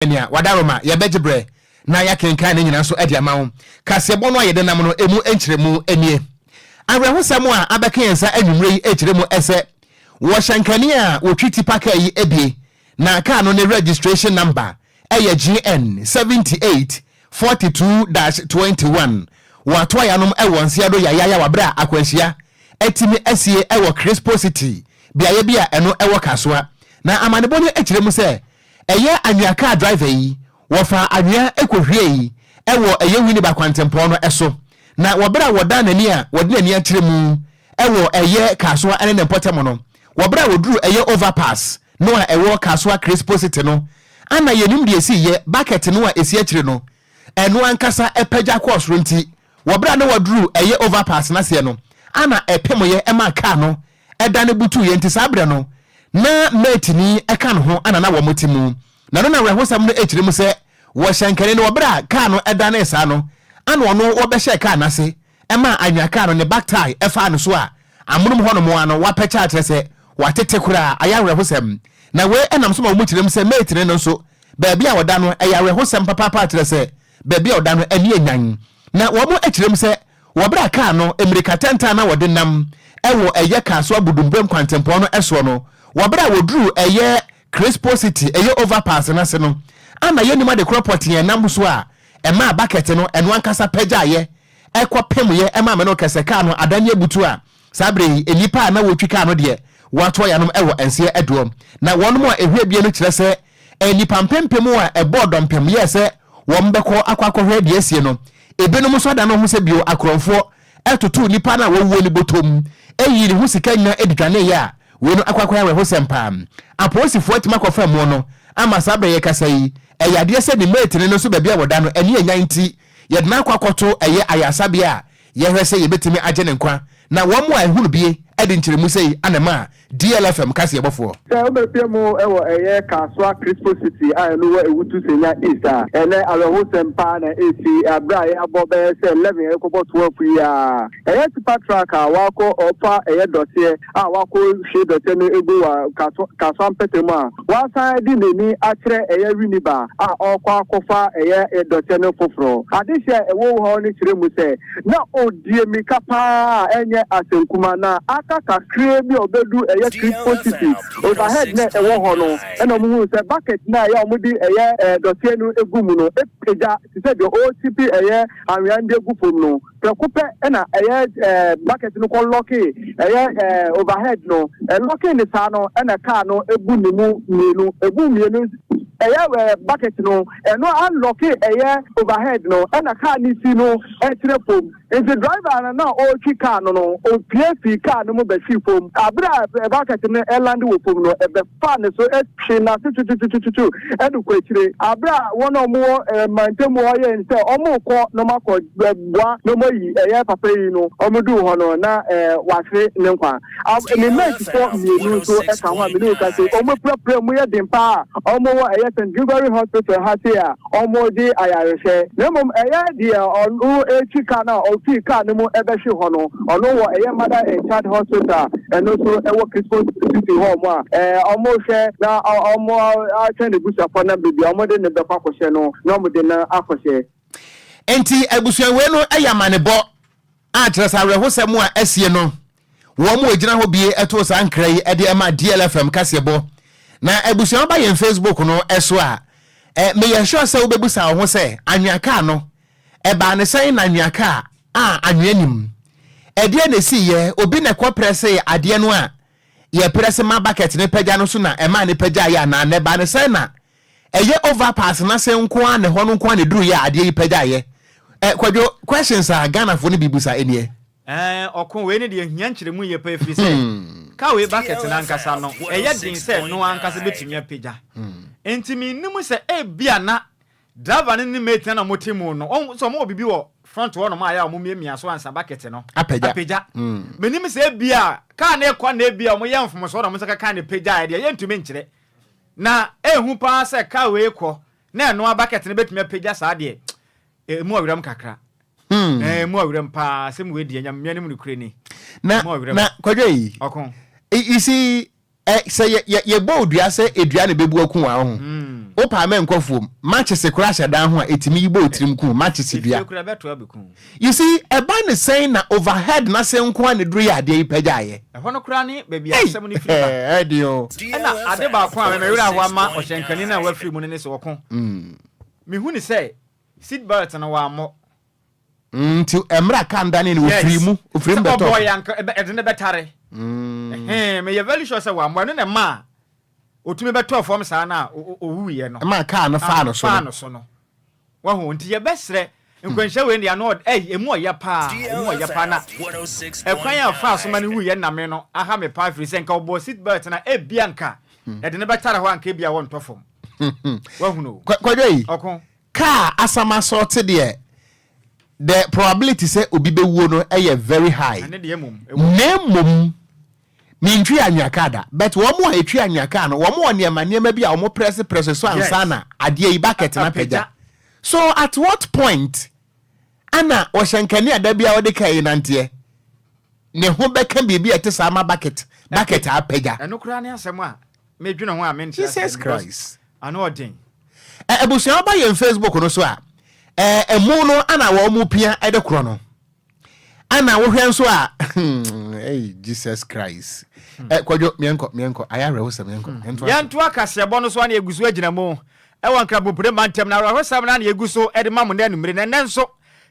enia wadaroma ye begebre na ya kenkan ne nyina so ade amawo kasebo no yede nam no emu enkyeremu enie awerehosam a abeka yensa anwumre enkyeremu ese wo hyankani a wotwiti paka yi ebie na ka no ne registration number eye GN 7842-21 wato yanom ewonsia do yayaya wabra akwanhia etimi asie ewo Crispo City biaye bia eno ewo kasoa na amanebo ne ekyeremu se eye anwaka driver yi wofa anwa ekohwie yi ewo eye Nhyiraba kwantempo no eso na wobra woda nani a wode nani akyeremu ewo eye kasoa ene ne potemo no wobra woduru eye overpass no a ewo kasoa Crispo City no ana yenim de esi ye bucket no a esi akyire no eno ankasa epagya course runti wobra na woduru eye overpass na se no ana epemo ye ema car no eda ne butu ye nti sabre no na metini eka no ho ana na wo motimu na no na rehosam no ekyiremu se wo hyankane no wobra car no eda na esa no ana ono wo be hye car na se ema anwa car no ne back tire efa no so a amunum ho no mo ano wapecha atre se watete kura aya rehosam na we enam so ma mo kyiremu se metini no so baabi a woda no aya rehosam papa atre se baabi a woda no ani enyan na wo mo ekyiremu se wobra car no emirika tenta na wode nam ewo eye kaso abudumbem kwantempo no eso no wobra woduru eye Crispo City eye overpass na se no ama ye nima de cropot ye nam so a ema bucket no eno ankasa pagya ye ekopem ye ema me no kese car no adanye butu a sabre enipa na wotwi car no de wato ya no ewo ense eduom na wonom a ehwe bie no kire se enipa mpempem a ebodom pem ye se wombeko akwakohwe de esie no ebenom so da no ho se bio akronfo etoto nipa na wowo ni botom eyiri ho sika nya edwane ya we no akwakoya we ho sempa aposifo atima kofa mu no ama sabre ye kasai eyade se ni mate no so bebia woda no eni enya nti ye na akwakoto eye ayasabia ye hwese ye betimi agene nkwa na wo mo ahunu bie edi nkyeremu sei anema DLFM kase yebofo se obepiemu ewo eye kasoa Crispo City a no wa ewutu senya isa ene aweho sempa na esi abra ye abobe se 11 ekobo 12 ya eye tipa track a wako opa eye dotie a wako hwe dotie no egu wa kasoa mpetemu a wasa di neni akire eye Nhyiraba a okwa akofa eye dotie no foforo adehye ewo ho ni kyeremu se na odie mikapa enye asenkuma na aka kakre bi obedu eye Crispo City overhead na ewo ho no ena mu se bucket na ya omudi eye dotie no egumu no epeja se de OTP eye anwande egufom no prekupe ena eye bucket no ko lock eye overhead no lock ni sa no ena car no ebu ni mu mienu ebu mienu eye bucket no eno unlock eye overhead no ena car ni si no etire pom the driver na o twi car no o pie car no mo be fi pom abra bucket no eland wo pom no ebe fa ne so etwe na tututututu edu ko etire abra wono mo mantemu oye nse omo ko no makọ bua no mo yi eye papa yi no omodu ho no na wahwe ne nkwa ni mate for mienu so e kan ho amini ka se omo prapra mu ye dempa omo wo eye St. Gregory Hospital hatia omo di ayarehwe na mom eye dia onu etwi car na o fi car no mo ebe hwe ho no ono wo eye mother and child hospital eno so ewo Crispo City ho mo a omo hwe na omo a ne busa for na bibi omo de ne be kwakọhye no na omo de na akọhye enti abusuan we no ayamanebo a kyeresa rehosem a asie no wo mo egina ho bie eto sa nkrai ede ema DLFM kasebo na abusuan ba yen Facebook no eso a me ye sure se wo bebusa ho se anwaka no eba ne sen na anwaka a anwanim ede na si ye obi na ko presse ade no a ye presse ma bucket ne pagya no so na ema ne pagya ya na ne ba ne sen na eye overpass na se nko a ne ho no nko a ne duru ya ade yi pagya ye Kwadwo questions are Ghana for ni bibusa enie okon we ne de hia nkyeremu ye pa efiri se ka we bucket na ankasa no eye din se no ankasa betumi apagya entimi nim se bia na driver ne mate na motimu no so mo bibi wo front wo no ma ya mo miamia so ansa bucket no apagya menim se bia ka na ekwa na bia mo ye mfom so na mo saka ka na pagya de ye ntumi nkyere na ehu pa se ka we ekọ na eno bucket ne betumi apagya sa de mu awuram kakra mu awuram pa se mu we de nyam mianim no kure ni na Kwadwo yi okon isi say ye bo odua se edua ne bebu akun wa ho opa men nkofo matches e crash dan ho a etimi yibo otrim ku matches bia you see e ba ne saying na overhead na se nko an duru ya de ipajaye e hono kra ni baby asem ni free eh dio na ade ba ko a me wura ho ama o hyenkani na wa free mu ne se woko me hu ni say seat belt na wa mo nti emra kan dan ni wo free mu o free mu beto boy yank e de ne betare me ye very sure say wa mo no na ma otumi beto form sa na owuye no ma ka na fa no so no wa hu nti ye besre nkwanhya we ndia no emu oya pa na ekwan ya fa so ma ne wuye na me no aha me pa free say nka obo seat belt na ebia nka e de ne betare ho anka ebia won to form wa hu no Kwadwo yi okon ka asama sort the probability say obi be wuo no very high ane de emum nemum mintwi anyakada but wo mo etwi anyaka no wo mo niema bi a wo press so ansana ade yi bucket na pega so at what point ana wo hyenkani ada bia wo de kai nante ne ho beka bibia ete sama bucket apega eno kura ne asem a medwene ho a men Jesus Christ ano odin ebusia ba ye Facebook no so a emu no ana wo mu pia ede kro no ana wo hwen so a hey Jesus Christ Kwadwo mienko ayare wo samienko yanto akase bo no so ana egusu agina mu e won kra bopure mantem na ro sam na egusu e de mamu na numere na nenso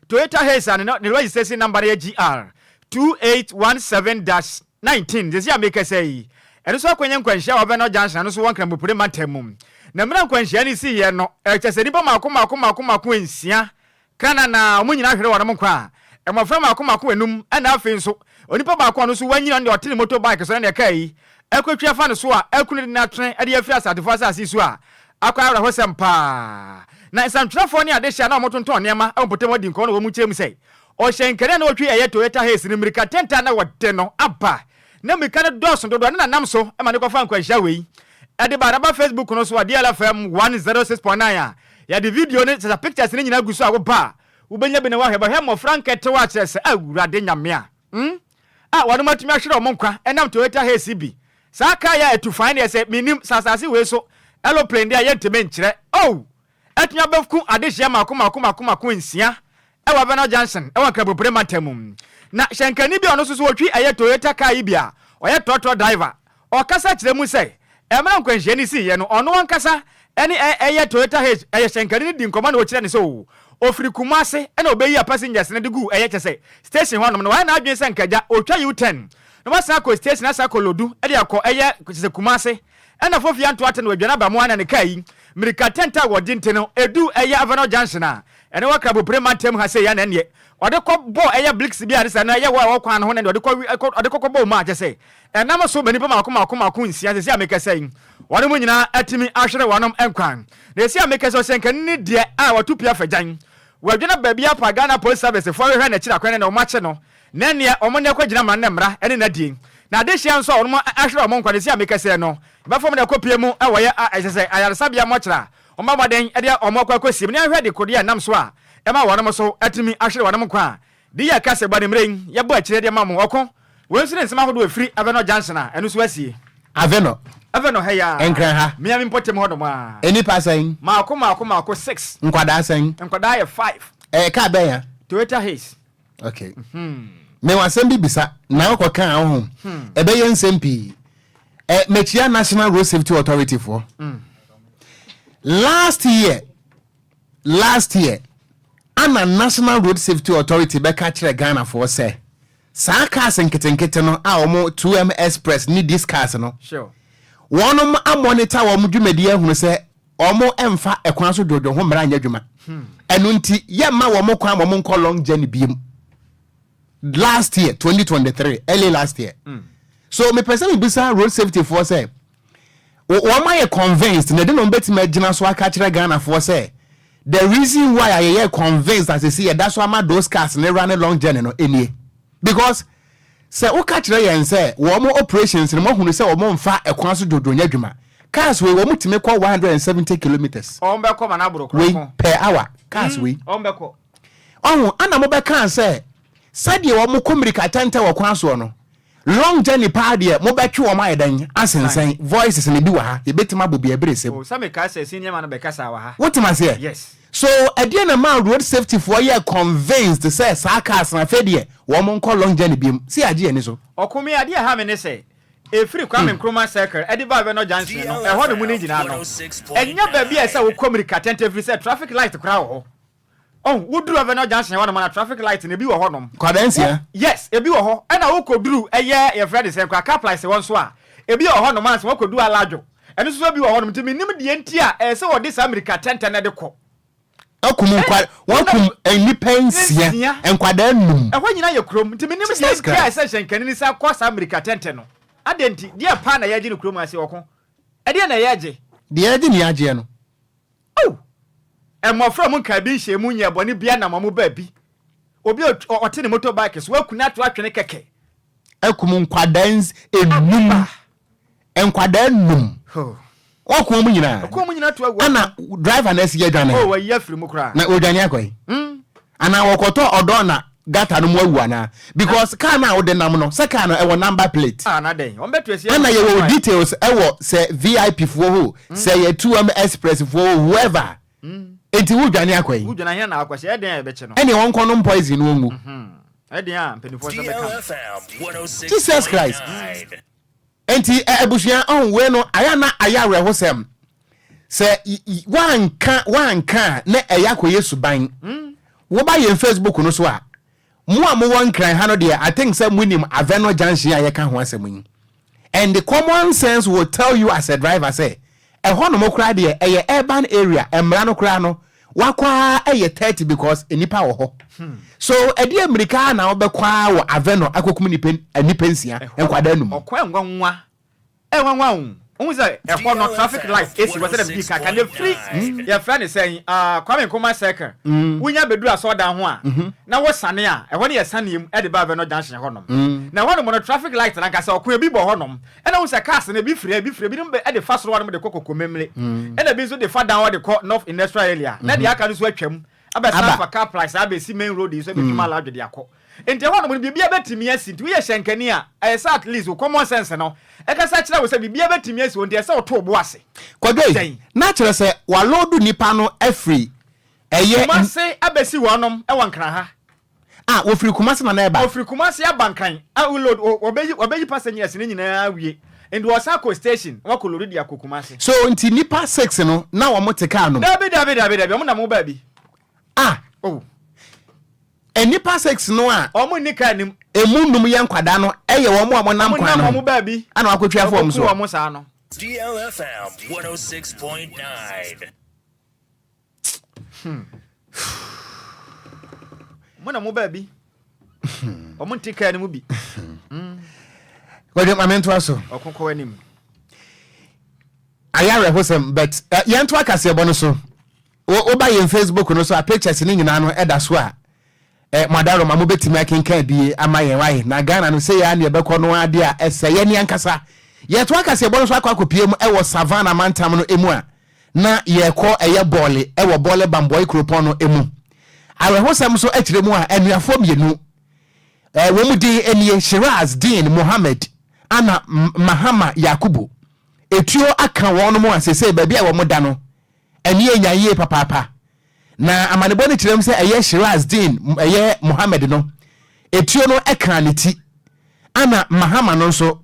Toyota Hiace and the registration number GR 2817-19 this year make say and so kwenye nkwanhia wa Beno Junction no so won kra bopure mantem mu na mra nkwanhia ni si ye no chese nipa makoma ensia kana na omunyina hwere wo no nkwa e mofra makoma enum na afi nso onipa ba ko no so wanyina ne otene motorbike so na kai ekwatwa fa no so a ekunu na tren ade afi asadefo asase so a akwa awra ho sempa na isantrafo ne ade hia na omotonton nema empotem odi nko no wo mu chem sei o hyenkere na otwi eye Toyota Hiace ni mirika tenta na wode no aba na mirika ne doso dodo na nam so e ma ne kofa nkwanhia wei ade baraba Facebook no so DLFM 106.9 ya the video ne sa pictures ne nyina guso a wo ba ubenya be ne wa heba hemo frankete wa kyerese awurade nyame a wanu matumi ahwere o monkwa enam Toyota Hiace bi saka ya etufan ne se minim sasase we so aeroplane dia yenteme nkyere atunya bafku adehia makoma nsia ewa Beno Junction ewa krabopre matamum na hyenkani bi ono so wotwi eye Toyota car bia oye toto driver okasa kyerɛ mu sɛ emra nkwanhia ni si ye no ono wankasa ene eye Toyota Hiace eye hyenkani ni di nkoma na okyerɛ ne so ofiri Kumase ena obeyi passengers ne de gu eye kyese station honom no wa na adwen sɛ nkaja otwa U10 no wasa ko station asa ko lodu ede akɔ eye kyese Kumase ena fofia nto ate no adwana ba mo ana ne kai mirika tenta wodinte no edu eye Beno Junction a ene wakra bopre mantem ha se ya na ne ode ko bo eye blix bi ade sa na eye wa kwan ho ne ode ko bo ma kyese enam so mani pa makoma nsia se ameka sai wone mu nyina atimi ahwere wonom enkwan na se ameka so senka ni de a watupia fagan wadwena baabi apa Ghana Police Service fo hwe na kira kwan na o mache no na ne omo ne kwagina man na mra ene na die na de hia nso omo ahwere omo nkwan se ameka sai no ba fo me na kopie mu e wo ye ayese ayaresa bia mo kira omo maden e de omo kwakosim ne ahwe de kodi anam so a e ma wonom so atimi ahwere wonom kwa de ya kase ba de mren ye bo akire de mamu okon wensire nsema hodo afiri Beno Junction a enu so asie Aveno heya enkran ha me am potem hodo ma eni pasan makoma 6 nkwada san nkwada ye 5 ka ben ya Toyota Hiace okay me wasem bibisa na ko kan ho e be ye nsem pi Mechia National Road Safety Authority for last year ana National Road Safety Authority be ka kire Ghana for say sa cars nkete no a omo 2M Express ni this cars no sure wonom a monitor wo dwumadi ahunu say omo emfa ekwan so dodo ho mra anya dwuma enu nti ye ma wo mo kwan mo nko long journey biem last year 2023 early last year so me person bisa road safety for say wo ma ye convinced na de no betima gina so aka kire Ghana for say the reason why I ye convinced as see that's why ma those cars ne run a long journey no enie because say o ka kire yen say wo mo operations ne mo hunu say wo mo mfa ekwan so dodo nya dwuma cars we wo mutime kwa 170 kilometers on be ko na bro per hour cars we on be ko ana mo be kan say sadie wo mo komirika tanta wo kwan so no long journey pa de mo betwe o ma yedan asensen voices ne bi wa ha ye betima bobi eberesem o Sammy ka say senior man be kasa wa ha what am I say yes so ade na man road safety for ye convinced say sakas na fe de wo mo nko long journey bi si age ani so okumi ade ha me ne say e free kwame nkroma circle edi ba be no jansen no e ho de mu ni gina no enya ba bi e say wo communicate attentively say traffic light kra wo oh wo duru be no jansen wo na traffic light na bi wo ho nom kwadansia yes e bi wo ho e na wo koduru eye ye friend say kwa car price won so a e bi wo ho nom an so wo koduru alajo eno so bi wo ho nom timi nim de enti a e say wo dis America tenten na de ko akum kwa wakum enipensia enkwada num e ho nyina ye krom timi nim de enti a say hyenkani ni sa kwa America tenten no adenti dia pa na yaji no krom ase woko e dia na yaji dia yaji ni yaji no oh e mo fra mu ka bi hye mu nya bone bia na mamu ba bi obi ote ne motorbike so wakuna to atwene keke akum nkwadans enum enkwada num wakum mu nyina to agwa ana driver na esi adwane oh wa ya firi mu kra na odwane akoy ana wokoto odo na gata no mu awu ana because car na wode nam no se car no e wo number plate na den on betu esi ana ye wo details e wo se VIP fo ho se ye 2M express fo whoever enti wudwane akoy wudwane he na akwase e den e beche no ene won kono poison wo ngu e den a penifo se beka Jesus Christ enti ebusuan on we no aya rehosem se wanka na eya koye suban wo ba ye Facebook no so a mo won kran ha no de I think say munim Aveno junction aye ka ho asem and the common sense will tell you as a driver say e ho no mo kra de eye urban area emra no kra no wakwa eye 30 because enipa wo ho so edi America na obekwa wo Aveno akokum nipensia enkwada num okwa ngwanwa enwanwa Once a no traffic light is was a big car can free your friend is saying Kwame Nkrumah circle we nya bedu aso da ho a na wo sane a e ho ne sane em e de ba be no junction ho nom na ho no traffic light na ka se okwa bi bo ho nom e na wo se cars na bi free bi no be e de fast road de kokoko memle e na bi so de fa down de north industrial area na de aka no so atwam abesa for car price abesi main road so be tuma la de akọ enti ho no bibia betimi asi nti we ye hyenkani a e sa at least common sense no e ka sa kira we se bibia betimi asi won de se oto bo ase Kwadwo na kire se wa load nipa no afri eye Kumase abesi wonom e won kran ha wo free Kumase na eba wo free Kumase abankan a load obeyi passengers ni nyina wie and was Sako station wa ko lori dia Kumase so nti nipa 6 no na wo moteka no David mo na mo ba bi oh enipa 6 no a omo nika nim emunum ye nkwada no eye wo mo nam kwa no mo ba bi ana wakotwa fo so mo sa no DLFM 106.9 mo na mo ba bi omo ntika nim bi Kwadwo mamento aso okonko anim ayare hosem but yento akase ebo no so o ba ye Facebook no so a pictures ni nyina no eda so a madaro mamu betimi akenkan bi amaye wai na Ghana no say ya na ebekọ no ade a eseye ni ankasa ye to akase ebo no so akwakopi mu e wo savannah mantam no emu a na ye ko eye bole e wo bole bamboy kropon no emu awe hosem so akire mu a anuafo mienu wo mu di enie Shiraz Din Mohammed ana Mahama Yakubu etuo aka won mu asese ba bia wo mu da no enie nyaye papa na amanebo ne kirem se eye Shiraz Din eye Mohammed no etuo no eka ne ti ana Mahama no so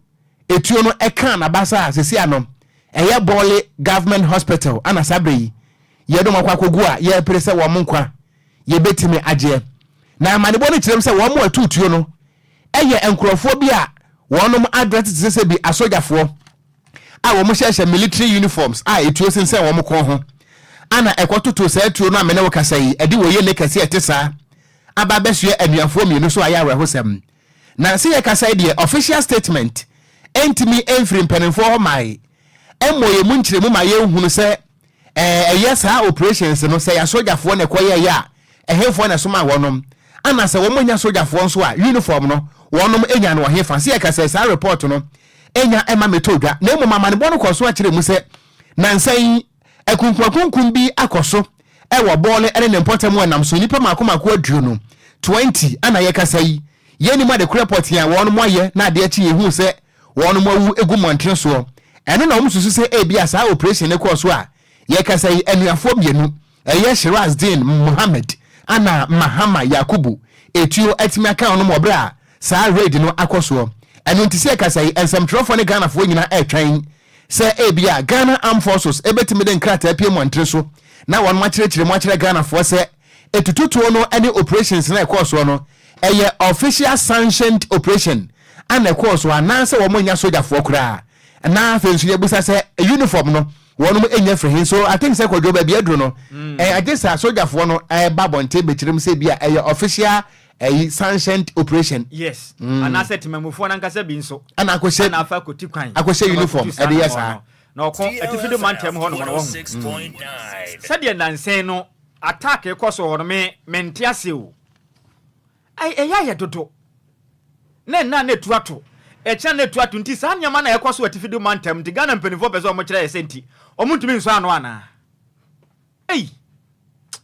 etuo no eka na basa asese anom eye Bole Government Hospital ana sabre ye do makwa kogu a ye prese wo mo nkwa ye betimi agye na amanebo ne kirem se wo mo atutuo no eye enkrofo bi a wonom address se bi asojafo a wo mo hyehye military uniforms a etuo sense wo mo kon ho ana ekototo sa etuo no amene wo kasa yi edi wo ye ne kase etesa aba besue anuafo mienu so aya hosem na se ye kasa yi de official statement entimi enfri mpanenfo ho mai emoye mu nkyeremu ma ye hunu se sa operations no se ya sojafo ne koye ya ehefo na soma wonom ana se wo mo nya sojafo nso a uniform no wonom enya no hefa se ye kasa sa report no enya ema metodwa na emu mama ne bono koso a kire mu se nansan ekunkunkunkum bi akoso e wo bole ene ne importem wo nam so nipa makoma ko aduo no 20 ana ye kasa yi yeni ma de report ya won mo ye na de achi ehu se won mo wu egu montre so eno na omsusu se ebia sa operation ne ko so a ye kasa yi anuafo bienu eye Shiraz Din Muhammad ana Mahama Yakubu etuo atimi aka ono mo bra sa raid no akoso eno ntise kasa yi ensem trofo ne Ghana fo nyina etwen se ebia Ghana Armed Forces ebetimi de nkrata pie montre so na won ma kire mo kire Ghana fo se etututuo no any operations na ekoso no eye official sanctioned operation and ekoso ananse wo monya soldier fo kura na afensu ye busa se uniform no wonum enya free so I think say Kwadwo ba bia duro no I just soldier fo no babonte bechirim se bia eye official sanctioned operation yes and asset memufo na nkasa bi nso ana akose na afa koti kwan akose uniform e de yes ha na okon atifido mantem ho no ho 6.9 sadia nansen no attack ekoso ho no me mentiase o eya ye dodo na netuato echa netuato nti sa nyama na ekoso atifido mantem di Ghana mpenifo pese o mo kire yesenti o muntumi nso ano ana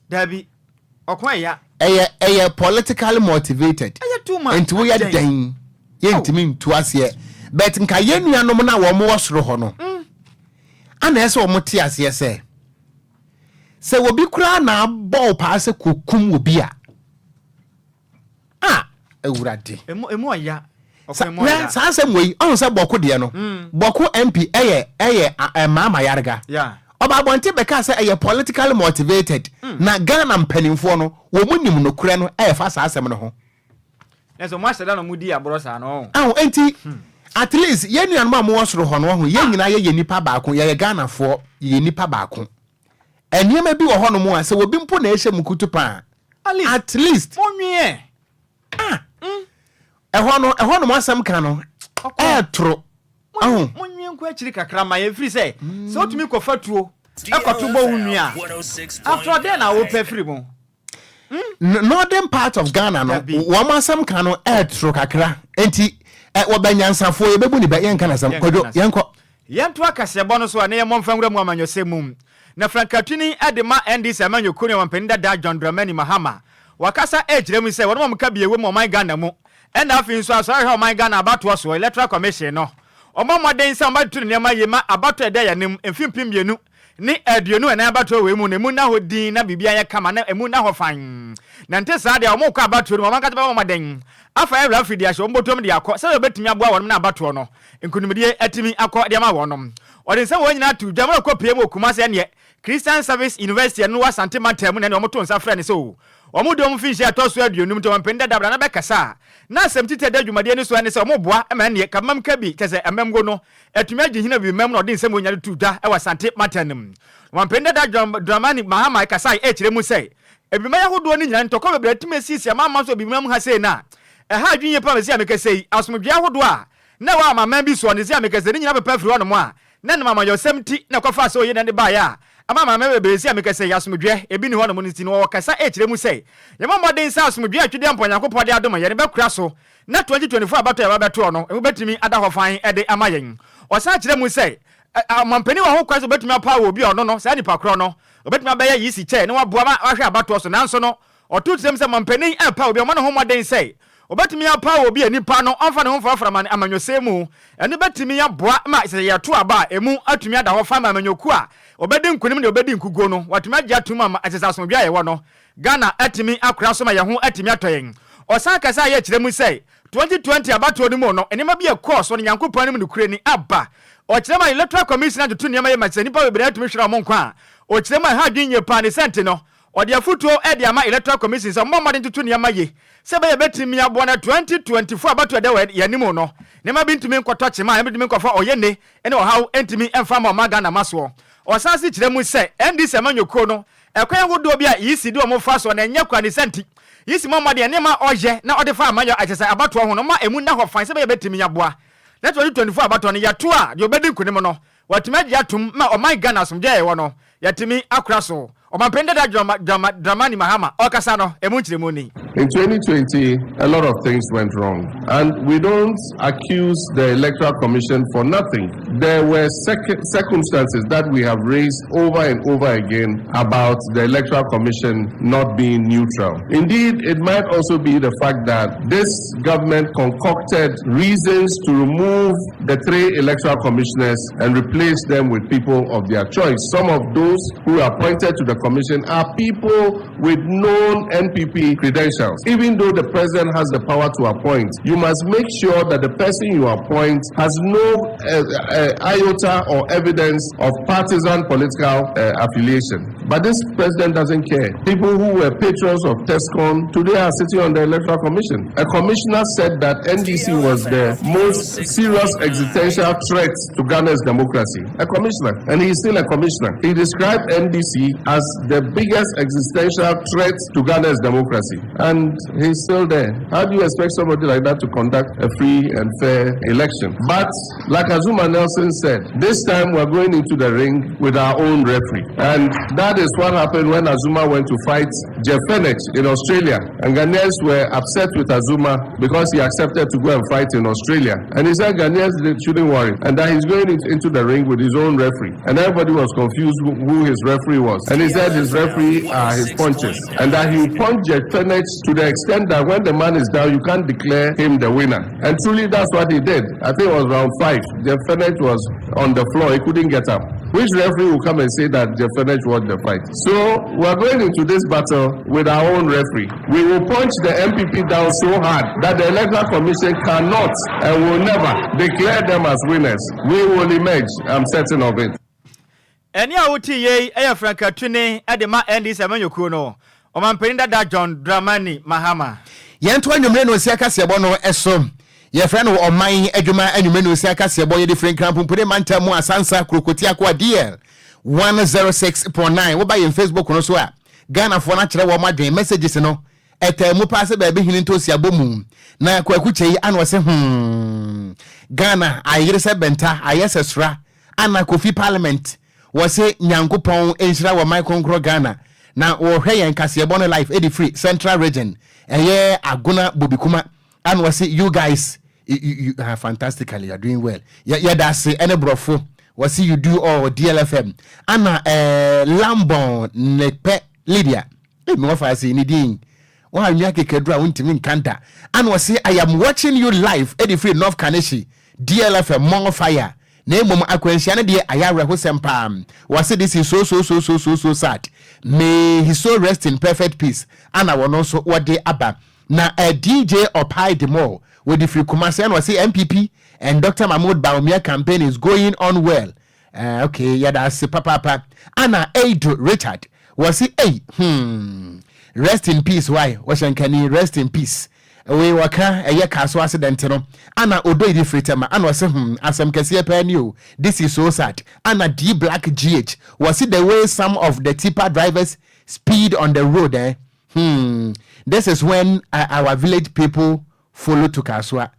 dabi okwan ya eye politically motivated and we are dying yentimi ntuase but nka yenuanom na wo mo wosoro ho no ana ese wo mote ase se wo bi kura na ball pass kokum obi a ewurade emu aya sa se moyi on se boko de no boko MP eye mama yarga oba bonte beka se eye politically motivated na Ghana mpanimfo no wo munim no kura no fa sa asem no ho eso mo aseda no mudi abrosa no enti at least yenuan ma mo wosoro ho no ho yenyina ye nipa baako ye Ghana fo ye nipa baako eniema bi wo ho no mo a se wo bi mpo na ehye mukutu pa at least monwie ehɔ no mo asem ka no tro monwie nko akiri kakra ma ye free say so tumi ko fatuo ekoto bo hunua after then na wo pay free mo northern part of Ghana no wo mo asem ka no tro kakra enti wo banyansafo ye bebu ni ba yen kana sam Kwadwo yenko yento akasebo no so na ye momfanwura mu amanyosem na frankatuni adema ndc amanyokuni wampenda da John Dramani Mahama wakasa ejiremu se wono mka biewe mo man Ghana mu ena afin so aso ha man Ghana abato so electoral commission no omomoden se ambatu ne ma yema abato ede ya nem emfimpim bienu ni aduonu ena abato we mu ne mu na hodin na bibia ye kama na emu na ho fan na nte saa de omukọ abato no man ka ba momoden afa evra fidi ahye ombotom de akọ se obetimi aboa wonum na abato no nkunimdie atimi akọ de ma wonom odin se wonyina tu dwamra kopie mu okuma se ne Christian Service University no wasante matem na omoto nsa fra ne so omudom finche atoso aduonum to wampenda dabra na bekasa na asemtite da dwumade ne so ane se omoboa ma ne kamam ka bi kese ememgo no atumi agi hina bi mem no odin nsem onyare tu da e wasante matem wampenda da Dramani Mahama kasai kire mu sei ebima yahodo ni nyina ntoko bebra atumi sisi ama so bi mem ha sei na ha adwinye pa mesi amekasei asomdwe ahodo a na wa mama bi so ne se amekasei ni nyina bepa firi wono mo a na ne mama yosemti na kofa so ye ne ba ya ama mama bebesi amekasei asomdwe ebi ni wono mo ni ti no kasa kire mu sei ye momoden sa asomdwe atwede amponyankopɔ de adoma ye ne bekura so na 2024 abato ya babeto no e betimi ada hofan e de amayen osa kire mu sei amampani wa ho kwaso betimi apa wo bi ono no sa nipa kro no obetimi abaya yisi che ne waboa ma ahwe abato so nanso no otutrem se mampani apa obi omo no ho moden sei obetimi apa obi anipa no onfa ne ho frafra man amanyosemu ene betimi ya boa ma se ya to aba emu atumi ada hofan ma amanyoku a obedi nkunim de obedi nkugo no watumi agya tuma ma asesaso bia ye wo no Ghana atimi akura so ma ye ho atimi atoyen osan kasa ye kire mu sei 2020 abato ni mu no enema bi e course no Nyankopɔn ni mu kure ni aba o kire ma electoral commission atutu ni ma ye masani pa bebre atumi hwera mo nkwa o kire ma ha dwinye pa ne sente no o de afutuo e de ama electoral commission so mo de tutu ni ma ye se be ye betimi abo na 2024 abato de ye ni mu no ne ma bi ntumi nkoto chema e bitumi nkofa oyene ene o hawo entimi emfa ma Ghana maso osasi kire mu se ndc amanyoko no ekwan wodo bi a yisi de omo fa so na enya kwa ne senti yisi mama de ne ma oje na ode fa amanyo achese abato ho no ma emu na ho fan se be betimi yaboa na 2024 abato no yato a de obedi nkunim no watimi atum ma oman Ghana somje ye wo no yatimi akura so omampende da Dramani Mahama okasa no emu nkire mu ni In 2020, a lot of things went wrong. And we don't accuse the Electoral Commission for nothing. There were circumstances that we have raised over and over again about the Electoral Commission not being neutral. Indeed, it might also be the fact that this government concocted reasons to remove the 3 electoral commissioners and replace them with people of their choice. Some of those who are appointed to the commission are people with known NPP credentials. Even though the president has the power to appoint, you must make sure that the person you appoint has no iota or evidence of partisan political affiliation. But this president doesn't care. People who were patrons of TESCON today are sitting on the Electoral Commission. A commissioner said that NDC was the most serious existential threat to Ghana's democracy. A commissioner, and he's still a commissioner. He described NDC as the biggest existential threat to Ghana's democracy, and he's still there. How do you expect somebody like that to conduct a free and fair election? But like Azuma Nelson said, this time we're going into the ring with our own referee, and that is what happened when Azuma went to fight Jeff Fenech in Australia, and Ghanaians were upset with Azuma because he accepted to go and fight in Australia, and he said Ghanaians shouldn't worry, and that he's going into the ring with his own referee, and everybody was confused who his referee was, and he said his referee are his punches, and that he punched Jeff Fenech to the extent that when the man is down, you can't declare him the winner, and truly that's what he did. I think it was round 5. Jeff Fenech was on the floor, he couldn't get up. Which referee will come and say that Jeff Fenech won the fight? So we're going into this battle with our own referee. We will punch the MPP down so hard that the Electoral Commission cannot and will never declare them as winners. We will emerge. I'm certain of it. Eni awuti ye eya Franka Twene edema endi semanyoku no. Omampenda da John Dramani Mahama. Yento anwumre no sia kase bo no eso. Ye friend no oman adwuma anwumre no sia kase bo ye different crampure manta mu asansa krokotia kwa DL 106.9 wo ba ye Facebook no so a Ghana fo na kire wo madwen messages no etemu pass ba be hinin to sia bomu na kwaku chei ano se Ghana ayire se benta ayesesra ana kofi parliament wo se nyankopon enhira wo mai konkro Ghana na wo hwe yen kase bo no life edi free central region eye aguna bobikuma and we say you guys you are fantastically, you are doing well. Yeah, that's any brofo. What see you do all DLFM. Anna Lambon Nepe Lydia. No if I say anything. Why you kedra untimin kanta. And we say I am watching you live Eddie Free North Kaneshi DLFM more fire. Name mom akwensiane de ayare hosempa. We say this is so sad. May he so rest in perfect peace. And I will also what day abba. Na a DJ Opai Demo with the free Kumasian was say MPP and Dr. Mahmoud Baumia campaign is going on well. Okay, yeah, that's papa. Anna Ado Richard was say, rest in peace. Why? Washankani, rest in peace. We waka a year castle accident. Anna Odo di Fritema and was asam Cassia Penny. This is so sad. Anna D Black GH was it the way some of the tipper drivers speed on the road, eh? This is when our village people follow to Kaswa.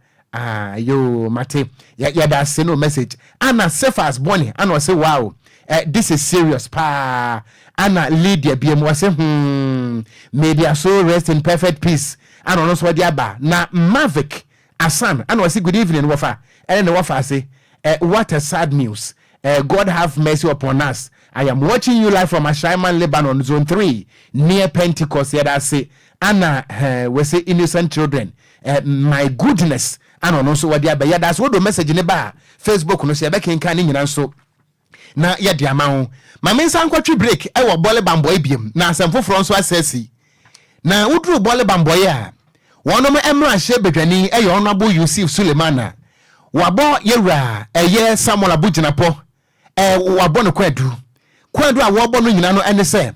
Yo, Mate. Yeah, that's no message. Anna Cephas Bonnie. Anna say, wow, this is serious. Pa. Anna Lydia BM was say, may their soul rest in perfect peace. And on us what yaba. Na Mavic Asan. Anna say, good evening, Wafa. And the Wafa say, what a sad news. God have mercy upon us. I am watching you live from Ashaiman, Lebanon, Zone 3, near Pentecost. Yeah, that's it. Anna, we say innocent children. My goodness. And also what yeah, that's what the message in the bar. Facebook no say back in canning so. Na ya diamao. My men san kwatwi break. I wa bole bamboy biem. Na some for so asesi. Na udru bole bamboy a. One of my emra shebedwani e honorable Yusuf Sulemana. Wabo yewra eye Samuel Abujinapo. Wabo no Kwadwo a wabo no nyina no ene se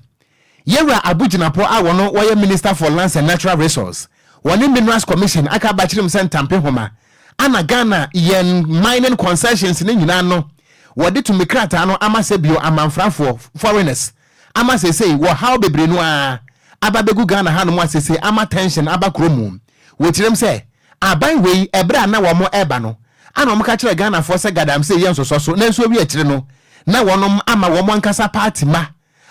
yewra Abujinapo a wono woye minister for lands and natural resource woni minerals commission aka ba chirim se ntampe homa ana Ghana yen mining concessions ne nyina no wode to mikrata no amase bio amanfrafo foreigners amase say wo how bebre no a ababegu Ghana ha no mo asese ama tension abakromu wo chirim se aban wei ebra na wo mo eba no ana mo ka kire Ghana for se gadam se yen so na nso wi akire no na wonom ama wo ankasa party ma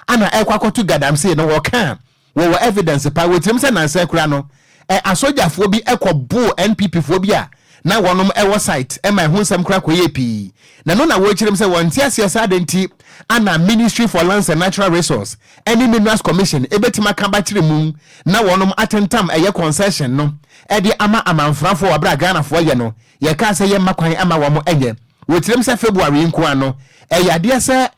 ana ekwakotu gadam say no wo kan wo evidence pa wo tirim say nanse kura no asojafoɔ bi ɛkɔbo NPP foɔ bi a na wɔnom ɛwɔ site ɛma ho nsɛm kora kɔyɛ pii na no na wɔkyerɛm sɛ wɔn tia siasa adenti ana Ministry for Lands and Natural Resource any Minerals Commission ebetima ka ba kyerɛ mu na wɔnom atentam ɛyɛ concession no ɛde ama amanfrafo wabra Ghanafoɔ yɛ no yɛka sɛ yɛ makwan ama wɔn ɛnyɛ wɔkyerɛm sɛ February nko ano ɛyɛ adeɛ sɛ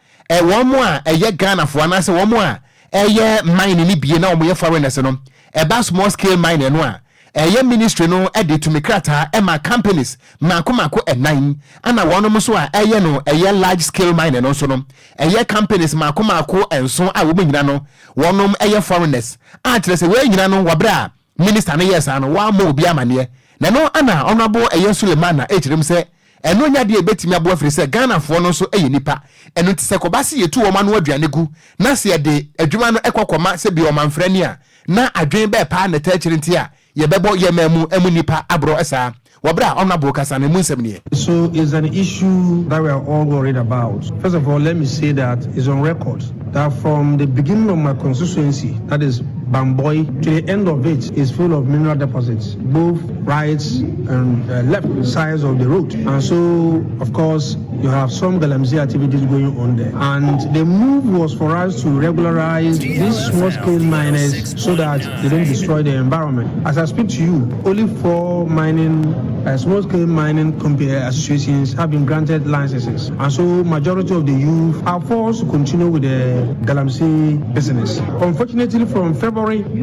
wɔn mo a ɛyɛ Ghanafoɔ anase wɔn mo a ɛyɛ mine ni bie na wɔn yɛ foreigners no ɛba small scale mine no a ɛyɛ ministry no ɛde to mikrata ɛma companies mako ɛnan ana wɔnom so a ɛyɛ no ɛyɛ large scale mine no so no ɛyɛ companies mako ɛnso a wɔn nyina no wɔnom ɛyɛ foreigners a kyerɛ sɛ wɔn nyina no wabra minister no yɛ saa no wɔn ama obi amaneɛ na no ana honorable ɛyɛ Suleiman na ɛkyerɛm sɛ ɛno nya deɛ betimi abo afiri sɛ Ghanafoɔ no so ɛyɛ nipa ɛno te sɛ kɔba se yɛtu wɔn ano aduane gu na se yɛde adwuma no ɛkɔkɔma sɛ bi wɔn amfrani a na adwen bɛɛ paa na tɛkyerɛ nti a yɛbɛbɔ yɛmamu emu nipa abro ɛsa wabra honorable kasa na mu nsɛm nie. So it's an issue that we are all worried about. First of all, let me say that it's on record that from the beginning of my constituency, that is Bamboy, to the end of it is full of mineral deposits, both right and left sides of the road. And so, of course, you have some galamsey activities going on there. And the move was for us to regularize these small-scale miners so that they don't destroy the environment. As I speak to you, only 4 small-scale mining associations have been granted licenses. And so, majority of the youth are forced to continue with the galamsey business. Unfortunately, from February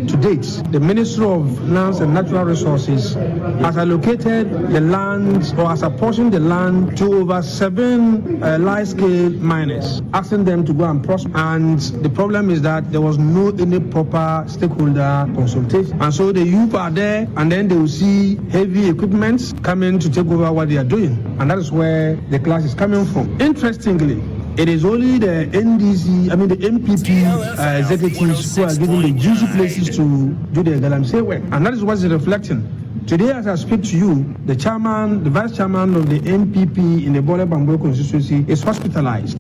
to date, the Ministry of Lands and Natural Resources has allocated the land or has apportioned the land to over 7 large-scale miners, asking them to go and prosper. And the problem is that there was no any proper stakeholder consultation. And so the youth are there, and then they will see heavy equipment coming to take over what they are doing. And that is where the clash is coming from. Interestingly, it is only the the MPP executives who are given the juicy places to do the galamsey work. And that is what is reflecting. Today, as I speak to you, the vice chairman of the MPP in the Bole Bamboy constituency is hospitalized.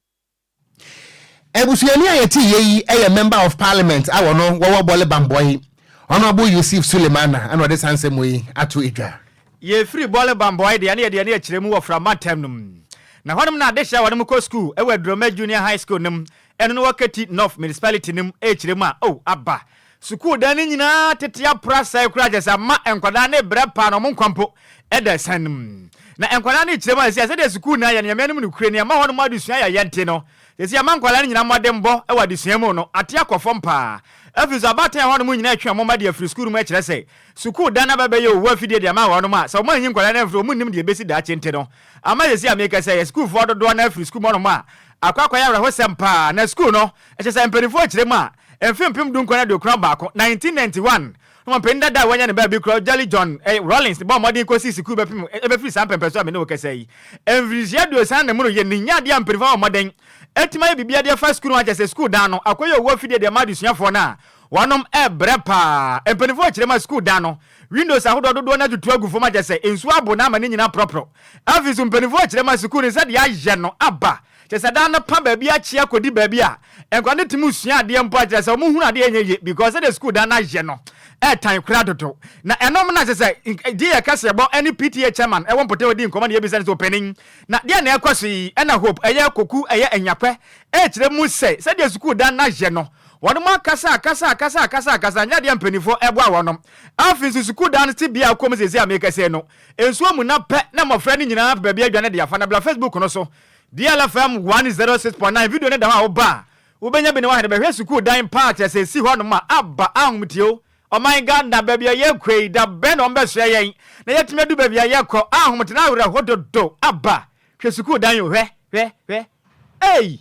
Ebusuani ayeti yeyi a member of parliament awono wo Bole Bamboy Honorable Yusuf Sulemana and what this ansem we atu idwa. Ye free Bole Bamboy de ane akyeremu wo fra matem num. Na honum na adehya wadem ko school ewe Droma Junior High School nim eno no wakati North Municipality nim kyeremu a aba school dan nyina tetea prasa kura jesa ma enkwada na brepa no monkwampo eda sanim na enkwada na kyeremu ase ase de school na ya ne yamenu no kure ne ma honum adusua ya yente no ese ya mankwala nyina modembo ewa adusua mu no ate akofom pa afizo abata ya honum nyina atwa mo ma de afri school mu kyerɛ sɛ school dan na baba ye owu afide de ma honum a sɛ mo anyi nkwala na afri mo nim de besi da kyente no ama yesi ameka sɛ school for do na afri school mo no ma akwa ya ho sempa na school no ɛkyɛ sɛ mpanifo kyerɛ mu a emfimpim dunko na de okran baako 1991 no mpenda da wanya ne ba bi kro Jolly John Rollins bo modern ko si school be pim e be free sam pempeso ame no kasa yi envisia do san na mu no ye nya de ampanifo modern etima ye bibia de first school no akyɛ sɛ school dan no akoye owu afide de ma de suafo na wanom ebrepa empanifo kyerɛ ma school dan no Windows ahodo dodo na tutu agu foma jese ensu abo na ma ne nyina propro afisu mpanifo kyerɛ ma school ne sɛ de ayɛ no aba kyerɛ da na pa ba bia kyia kodi ba bia enkwa ne timu sua ade mpo kyerɛ sɛ mo hunu ade enye because the school da na ayɛ no tan kura dodo na enom na kyerɛ die kase bo any PTA chairman e won pote odi nkoma na yebisa so penin na de na ekoso yi na hope eye koku eye enyapɛ kyerɛ mu sɛ de school da na ayɛ no Wanuma kasa nya dia mpanifo ebo a wonom afin suku dan ti bia kom sese ameka se no ensuo mu na pe na mofra ni nyina ba bia adwane dia fa na bla Facebook no so DLFM 106.9 video ne da wa oba ubenya bi ne wa de behwe suku dan part se si ho no ma aba ahomtio oh my God na ba bia ye kwei da be no mbe so yen na yetime du ba bia ye kɔ ahomte na awra hododo aba hwe suku dan yo hwe hey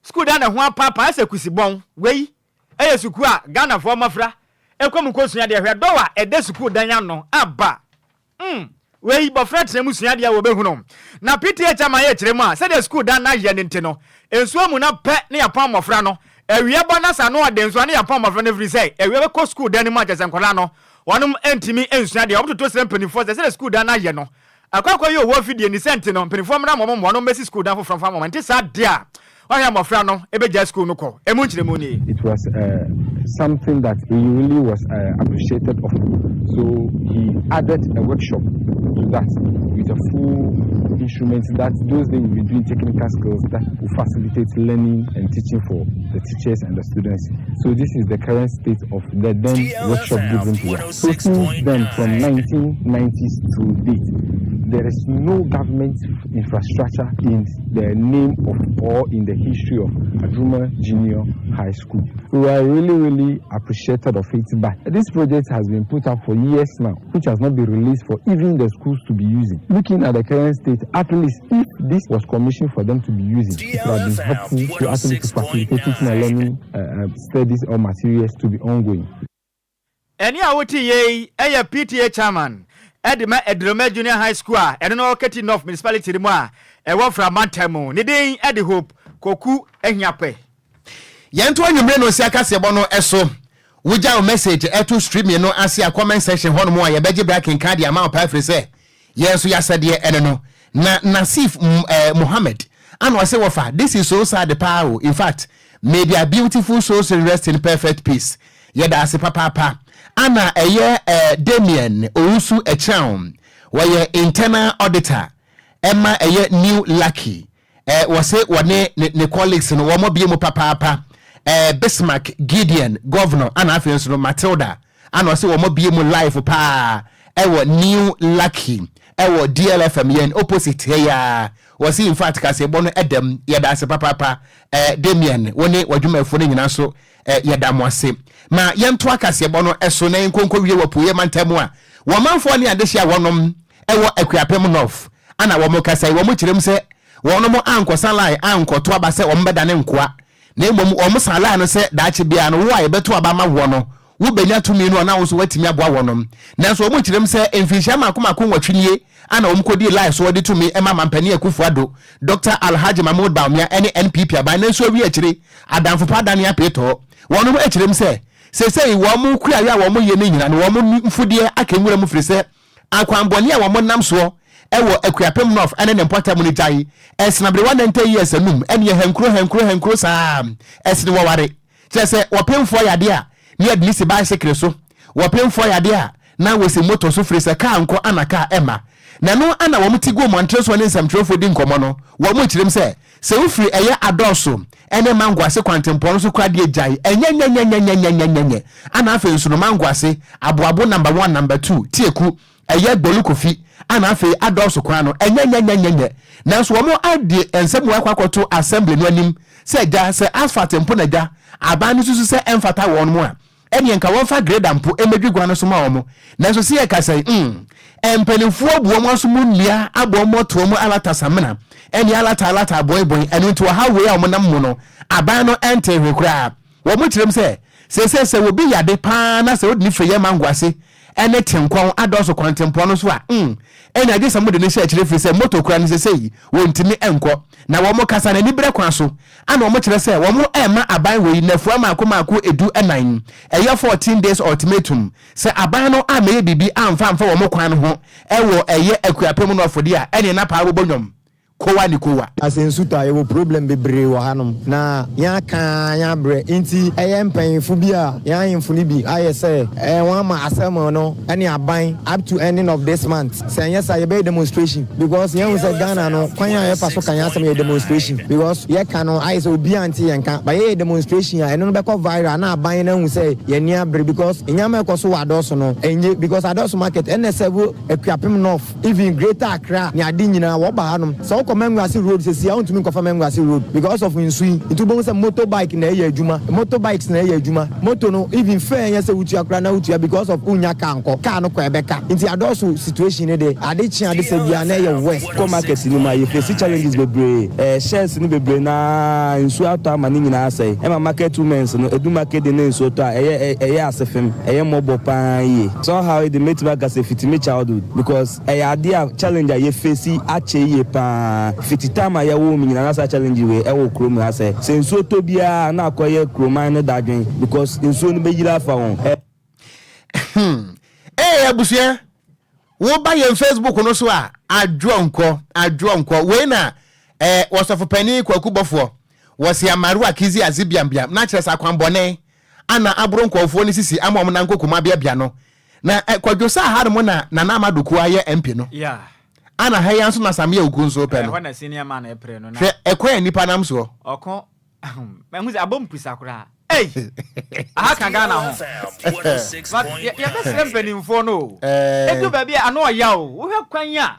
school dan na ho papa ase kusibon wei eye suku a Ghana fo mafra ekwam nkosua de hwe dowa ede suku dan ya no aba wei bofra tene musua de a wo behuno na PTA chama ye kyeremu a se de school dan na ye nte no ensuo mu na pe ne ya pam mofra no ewie bona sa no de ensuo ne ya pam mofra no free say ewie be ko school dan ni ma jese nkola no wonum entimi ensua de obototo se mpanifo se de school dan na ye no akwakwa ye owo fidie ni sente no mpanifo mra mo no mesi school dan fo from nti sa de a why am afraid no ebe just school no ko emu nchire mu ni. It was something that he really was appreciated of. So he added a workshop to that with a full instruments that those days we doing technical skills that will facilitate learning and teaching for the teachers and the students. So this is the current state of the then workshop given to us. So since then, from 1990s to date, there is no government infrastructure in the name of or in the history of Adruma Junior High School. We are really appreciated of it, but this project has been put up for years now, which has not been released for even the schools to be using. Looking at the current state, at least if this was commissioned for them to be using, it would have been helpful to actually facilitate teaching and learning studies or materials to be ongoing. Any awoti ye PTA chairman Edima Edroma Junior High School and no Keti North Municipality mu a ewo fra Mantemu ne den Edi Hope Koku Enyape Yento anwumre no sia kasebo no eso wuja o message eto stream no asia comment section hono mo ye beje braking card ya ma pa free say yeso ya sade ene no na Nasif Muhammad and wase wofa this is so sad the power in fact may their beautiful souls rest in perfect peace yeda ase papa ana Damien Owusu Echam were internal auditor Emma new lucky wase wane ne colleagues no wo mo bie mu papa Bismarck Gideon governor ana afenso no Matilda ana wase wo mo bie mu life pa new lucky DLFM yen opposite here was in fact kasebo no edem yeda ase papa Damien woni wadwumafo no nyina so yeda mo ase ma yento akasebo no eso na nkonko wie wapuye mantamu a wo manfo ne adehia wonom Akuapem North ana wo mo kasai wo mo kirem se wonom ankosan lai ankoto aba se wo mbeda ne nkoa na emom wo mo sala no se daache bia no wo a yebeto aba ma wo no wo benya tumi no na wo so watimi aboa wonom nanso wo mo kirem se emfinhia makomako watwinie ana omkodi live so wodi tumi ema mampani akufuado Dr. Alhaji Mahmoud Baumia ene NPP aba na so wi akire adamfo padane apeto wonom akirem se wo mo kura ya wo mo ye ne nyina no wo mo mfudie akenwura mu firi se akwamboni a wo mo nam so Akuapem North ene ne mpota mu ni jai esnabre 190 years anum ene henkro sa esne wo ware se wo pemfo yade a ne adnisi bicycle so wo pemfo yade a na wo se motor so firi se ka anko anaka ema na no ana wo mti go montreso ne nsamtrofo di nkomo no wo mo kirem se ufiri eye adoso ene mangwase kwantempon so kwade jai enyenyenyenyenyenyenyenye ana afa nsuno mangwase aboabo number 1 number 2 tieku eye gbolukofi ana afa adoso kwa no enyenyenyenyenye nanso wo mo ade ensem wa kwakoto assembly no anim se ja se asphalt mpo na ja abanu susu se emfata won mo a ene nka won fa grade ampo emedwigwa no so ma wo mo nanso se ye kasai empenifo abuo mo so mu nia abo mo to mo alata samena ene alata boy ene to ha we a mo nam mo no aban no ente hwekura wo mo kirem se wo bi yade pa na se odni feye mangwase ene tenkon adoso kwantempo no so a ene age samu de ne se akire firi se moto kura ne se wo ntimi enko na wo mo kasa na ni bre kwan so ana wo mo kire se wo mo ema aban we nafu amako edu enan eye 14 days ultimatum se aban no ameye bibi amfa wo mo kwan ho ewo eye Akuapem no afodi a ene na pa abobonyom kowa ni kowa asensuta ye problem bebre wo hanom na ya kan ya bre nti eye mpanfo bi a ya yemfo ni bi aye say wan ma asem no any aban up to ending of this month say yes I be demonstration because yan say Ghana no kwan ya ye paso kan ya asem demonstration because ye kan no aye say obi anti yenka ba ye demonstration ya eno no be ko viral na aban na hu say ye ni abre because enyama ekoso wadoso no enye because adoso market NSW Akuapem North even Greater Accra ni adi nyina wo ba hanom so Mengwasi road says I want to make Mengwasi road because of insui it will say motorbike na ye adwuma motorbikes na ye adwuma moto no even fair yes utu akra na utu because of unya kanko car no kwa ebeka nti adoso situation ne de ade chi ade se bia na ye west ko market ni ma ye face challenges bebre shares ni bebre na insu auto amani nyina asai e ma market women no edu market de na insu to eye asefem eye mobo pan ye somehow it make back as a fitime childhood because ade challenge ye face ache ye pan fititama ya wo mi na sa challenge we e wo krom na say senso to bia na akoye kroman no dadwen because enso no be yira fa won abusia wo ba ye Facebook no so a adwonko we na wasofo pani Kwaku bofo was ya maru akizi azibiambia na kyerɛ sa kwambɔne ana aburo nkɔfo ni sisi ama ɔmo na nkokoma bia no na Kwadwo sa ha mo na na amadoku aye MP no yeah ana ha yanso na samia ogu nso pɛ no ho na senior man e pre no na ekwan nipa nam so ɔkɔ mehu sɛ abom pisa kora hey aha kan Ghana ho ya bɛ srɛ mpanimfo no edu ba bia ano ɔya o wo hwɛ kwan ya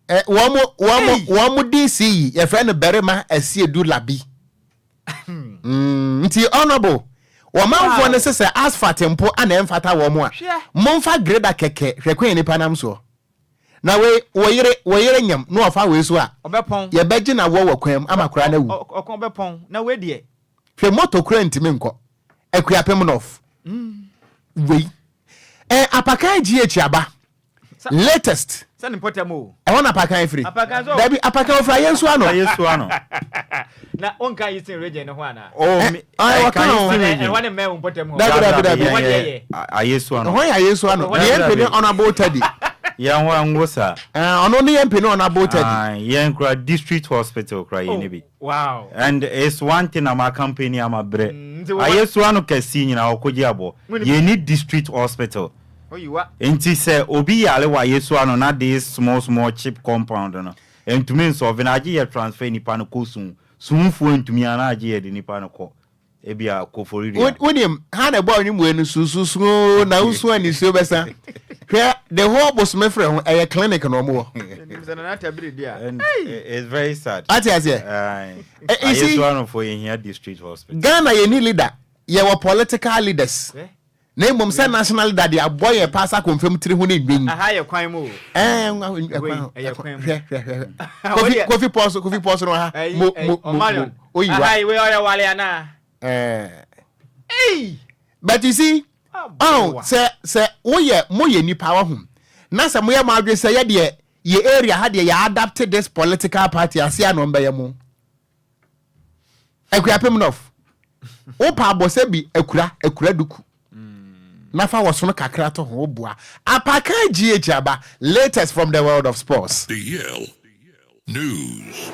wɔmo DC ye friend berema asiedu labi nti honorable wɔmanfo ne sɛ asphalt mpo ana emfata wɔ mo a momfa grader keke hwekwan nipa nam so na we yere nyam no ofa we so a obepon ye beji na wo kwam amakora na wu okon obepon na we de hwe moto kura ntimi nkɔ akuapem nof we apakan GH aba latest send important mo na apakan free dabi apakan free yesu ano na onka yisin region ho ana I want me important mo dabi ayesu ano ho ya yesu ano ye mpeni ona botadi ya ho angosa ono ne ye mpeni ona botadi ye nkra district hospital kra ye ne bi wow and it's one thing am company am bre ayesu ano kasi nyina Okogyeabour ye need district hospital. Oh, you are. Enti se obi yale wa Yesu ano na this small cheap compound no. Entumi so venaje ye transfer nipa no kosun. Sunfu entumi ana age ye de nipa no ko. Ebia ko foriri. Wonim ha na boy ni mu enu sususu na usu ani so besa. Hwe the whole boss me frɛ ho e clinic no mo. It's very sad. Ati ase. Yesu ano for here district hospital. Ghana ye ni leader. Ye were political leaders. Na mom say national daddy aboy e pass confirm tiri ho na edwen aha ye kwan mo Kofi pause no ha mo oyi wa aha we oya wale ana but you see say moye nipa wa hum na say moye ma adwe say ye area ha de ya adapt this political party asia no mbe ye mo akuapem nof o pa abose bi akura duku Nafa was from kakra to ho boa. Apakan GH aba latest from the world of sports. DL News.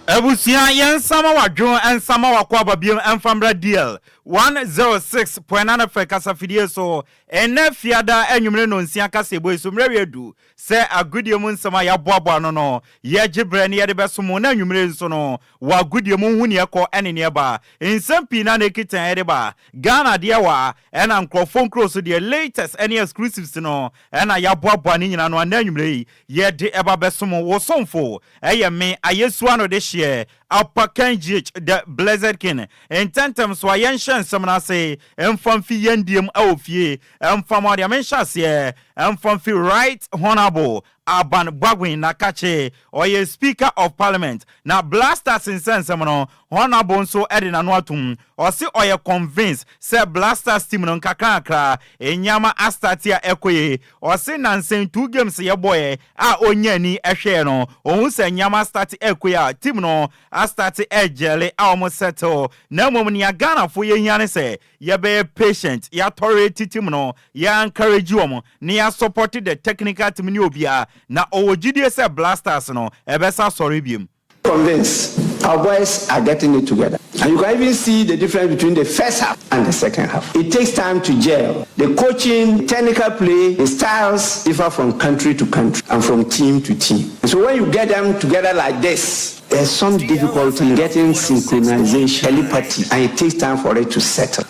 Ebusia yen sama wadwo en sama wakwaba biem enfamra deal 106.9 Kasa fidie so ene fiada enwumre no nsia kasa ebo so mrewe du se agudie mu nsama ya boabo no ye gibre ne ye de besomo na enwumre nso no wa agudie mu hu ne ekọ ene ne ba nsampi na ne kitan ye ba Ghana de wa ena nkrofon cross de latest any exclusives no ena ya boabo ne nyina no na enwumre ye de eba besomo wo somfo eye me ayesu ano de Apakan GH the Blessed King in tentem so yenshen samna say emfamfi yendiem awofie emfamo de mensha se emfamfi right honorable Aban Bagwin na kache oye speaker of parliament na blasters in sense no honorable so edina no atum o se oye convince say blasters team no kakra enyama astatia ekoye o se nansen 2 games ye boy a onyani ehwe no ohun se enyama start ekoye team no astart ejele a omo settle na mom ni Ghana fo ye hiane se ye be patient ya tolerate team no ya encourage omo ni ya support the technical team ni obia na owojidie say blasters no ebesa sorry biem. Convinced our boys are getting it together, and you can even see the difference between the first half and the second half. It takes time to gel. The coaching, technical play, the styles differ from country to country and from team to team. So when you get them together like this, there's some difficulty in getting synchronization, telepathy, and it takes time for it to settle.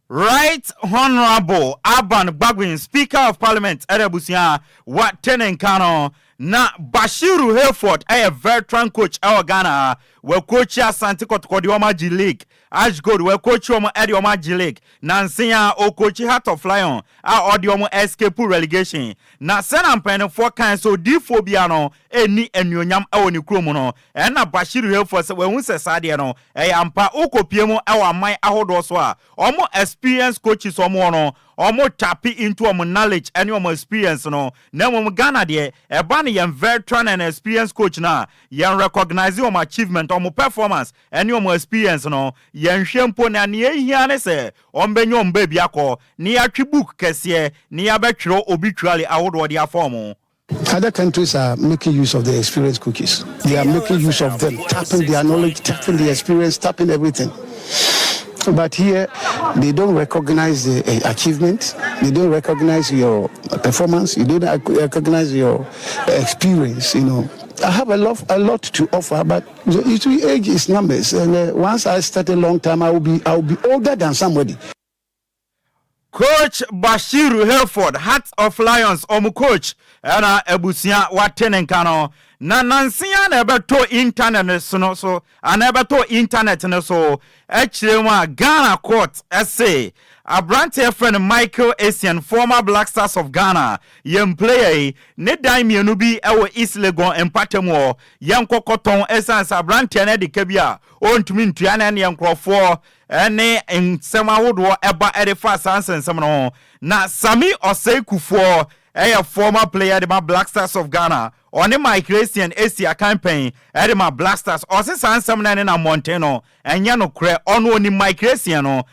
Right Honorable Aban Bagwin, Speaker of Parliament, Erebusia, what Tenenkano, na Bashiru Hayford, a veteran coach, our Ghana, we coach Asante Kotoko G League, Ashgold, we coach Edioma G League, Nansia, o coach Heart of Lion, our Odiomo escape relegation. Na Senam Pen for kind so Difobiano, any enyam awoni kromono, and na Bashiru Hayford, we won't say Sadiano, a ampa Oko Piemo, our my Ahodoswa, almost experienced coaches or mono, omo tap into omo knowledge and omo experience no na omo Ghana de e ba ne yen veteran and experienced coach na yen recognize omo achievement omo performance and omo experience no yen hwempo na ne ehia ne se ombenyo omba bia ko ne atwe book kese ne abetwero obitually awodo de aform. Other countries are making use of the experienced coaches. They are making use of them, tapping their knowledge, tapping the experience, tapping everything. But here, they don't recognize the achievement. They don't recognize your performance. You don't recognize your experience. You know, I have a lot to offer, but age is numbers. And once I start a long time, I will be older than somebody. Coach Bashiru Helford, Heart of Lions, coach, and Ebusia Watenenkano. Na nansia na ebeto internet so and ebeto internet so actually Ghana court essay Abrante friend Michael Essien, former Black Stars of Ghana, young player ne daimienu bi ewo East Legon empatemo yanko koton essence Abrante na de kabia ontumi ntuana ne yankrofo ene nsema wodo eba edifa sansen semno na Sammy Oseikufuo a former player de my Black Stars of Ghana on the MiPROMO Asia campaign at my Black Stars or some na Montano and yano cre on one MiPROMO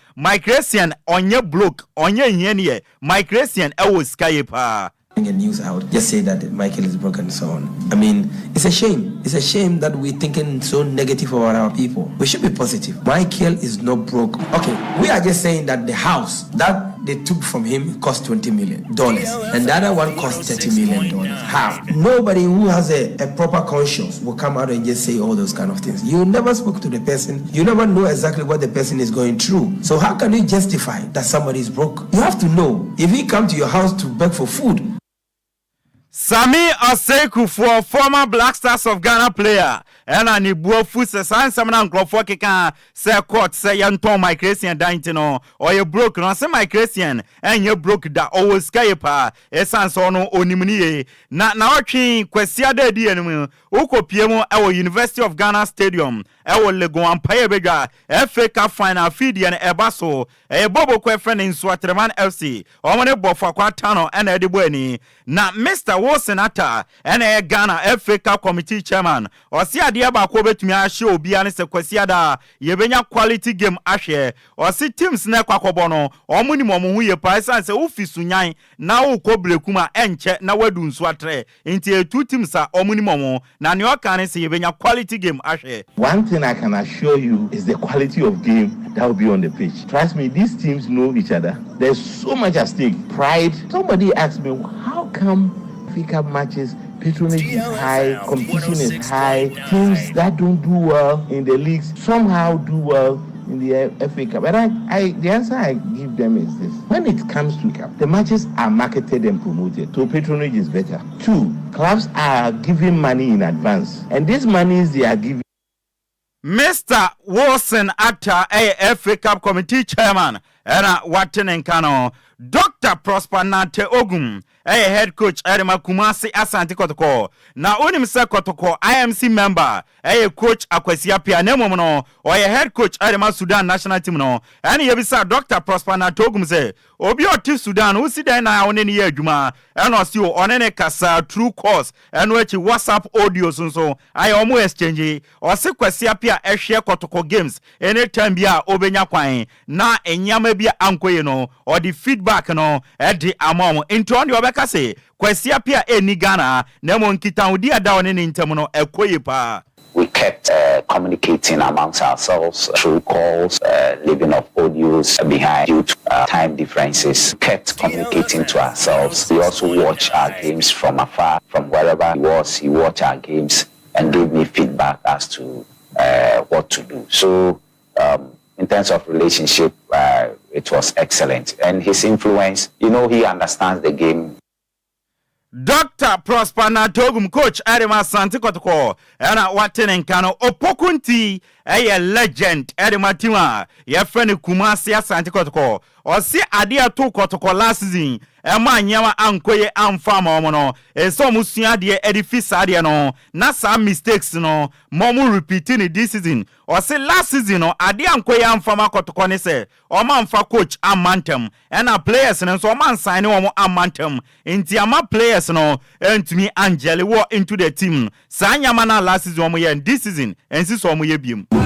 on your block on your yenie MiPROMO was Skype. A news out, just say that Michael is broken and so on. I mean, it's a shame. It's a shame that we're thinking so negative about our people. We should be positive. Michael is not broke. Okay, we are just saying that the house that they took from him cost $20 million, and the other one cost $30 million. How? Nobody who has a proper conscience will come out and just say all those kind of things. You never spoke to the person. You never know exactly what the person is going through. So how can you justify that somebody is broke? You have to know. If he come to your house to beg for food, Sammy Oseikufuo, former Black Stars of Ghana player, and a nibuo fuse san samana nkrofo keka say court say yanton MiPROMO dantino or you broke no say MiPROMO and you broke da always Skype essence ono onimnie na otwe kwasia da di enum ukopiemu e University of Ghana Stadium e wo Legon Empire Bega FA Cup final feed and ebaso e bobo kwefren nso Atreman FC omone bofo kwatano and edeboni na Mr. Wilson Atta and a Ghana FA Cup committee chairman or see ade ba ko betumi ahye obi ane se kwasia da yebenya quality game ahye or see teams na kwakobo no omuni momo hu ye price se ofisu nyan na wo ko brekuma enche na wadu nso atre nti two teams a omuni momo na ne okane se yebenya quality game ahye. One thing I can assure you is the quality of game that will be on the pitch. Trust me, these teams know each other. There's so much at stake. Pride. Somebody asked me, how come FA matches patronage is high, competition is high, teams that don't do well in the leagues somehow do well in the FA Cup? And the answer I give them is this. When it comes to Cup, the matches are marketed and promoted, so patronage is better. 2, clubs are giving money in advance, and these monies they are giving. Mr. Wilson Atta, FA Cup committee chairman, and Watenenkano, Dr. Prosper Nante Ogum, head coach Edema Kumasi Asante Kotoko. Na unim se Kotoko IMC member, coach Akwesia Pianemo no, or head coach Edema Sudan national team no. And yebisa Dr. Prosper Nante Ogum se, Obi oti Sudan who si den na oneni ye adwuma, and osio onene kasa true course, and which WhatsApp audio so I omo exchange or se Kwesia Pia share Kotoko games anytime bia obenya kwan na enyama bia ankoye no or the feedback no at the amount into on your beka say Kwesia Pia eni Ghana na mo nkita odi ada one ne ntem no ekoye pa. We kept communicating amongst ourselves through calls, leaving of audios behind due to time differences. Kept communicating to ourselves. We also watch our games from afar, from wherever he was. He watched our games and gave me feedback as to what to do. So in terms of relationship, it was excellent. And his influence, he understands the game. Dr. Prosper Natogum coach Adema Santi Kotoko and Watenenkano Opokunti legend Edematima your friend Kumasi Asante Kotoko or see Adia to Kotoko last season Emma Nyama Ankoye Amfama Mono so Musia de edifice Adia no not some mistakes no momu repeating it this season or say last season no Adia Ankoye Amfama Kotoko ne say or man for coach Amantem and our players and so man sign no Amantem into ama players no and to me Angeli walk into the team Sanya mana last season and this season and this one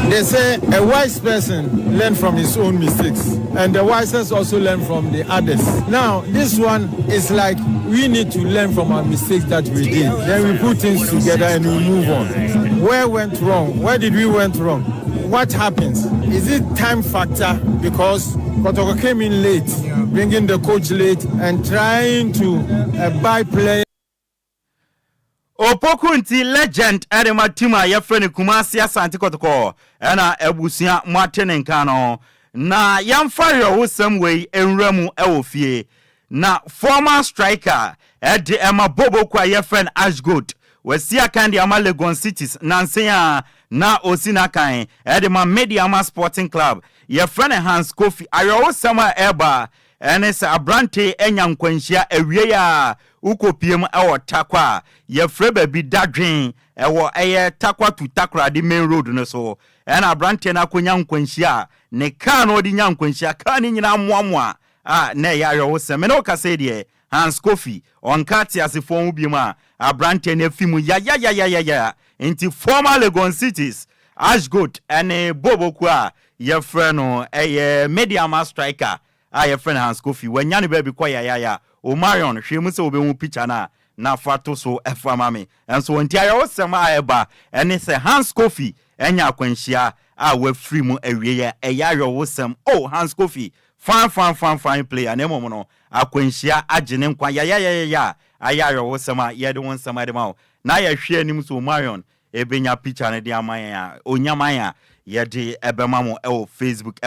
they say a wise person learn from his own mistakes and the wisest also learn from the others. Now this one is like we need to learn from our mistakes that we did, then we put things together and we move on. Where went wrong? Where did we went wrong? What happens? Is it time factor because Kotoko came in late, bringing the coach late and trying to buy players? Opokunti legend Edematima your friend Kumasi Asante Kotoko ena ebusia Martin Nkano na yamfare wo some way enramu ewofie na former striker Edi Emma Bobo kwa your friend Ashgood Wesia kandi ama Legon Cities Nansea na Osina kan Edema Media Sporting Club your friend Hans Kofi ayo sama eba enese abrante enyankwanhia awie ya ukopiem ewo takwa ye freba bi dadwen ewo eye takwa to takra di main road no so ena abrante na konyankwanhia ne ka no di nyankwanhia ka ni nyina moamoa na ya yo seme no ka se de Hans Kofi on kati asefo bi ma abrante na fimu ya into former Legon Cities Ashgood ene Bobo kwa ye freno eye media striker your friend Hans Kofi when yani baby kwa ya o Marion hwemu se obe hu picture na fato so efama me enso ntia ya osema eba ene se Hans Kofi enya akwanhia we free mu awie ya eya wosem oh Hans Kofi fine player na momo no akwanhia agene nkwa ya aya wosema ye de wonsema de ma na ya hwe anim so Marion ebenya picture ne de amaya onyamaya yede ebemamo Facebook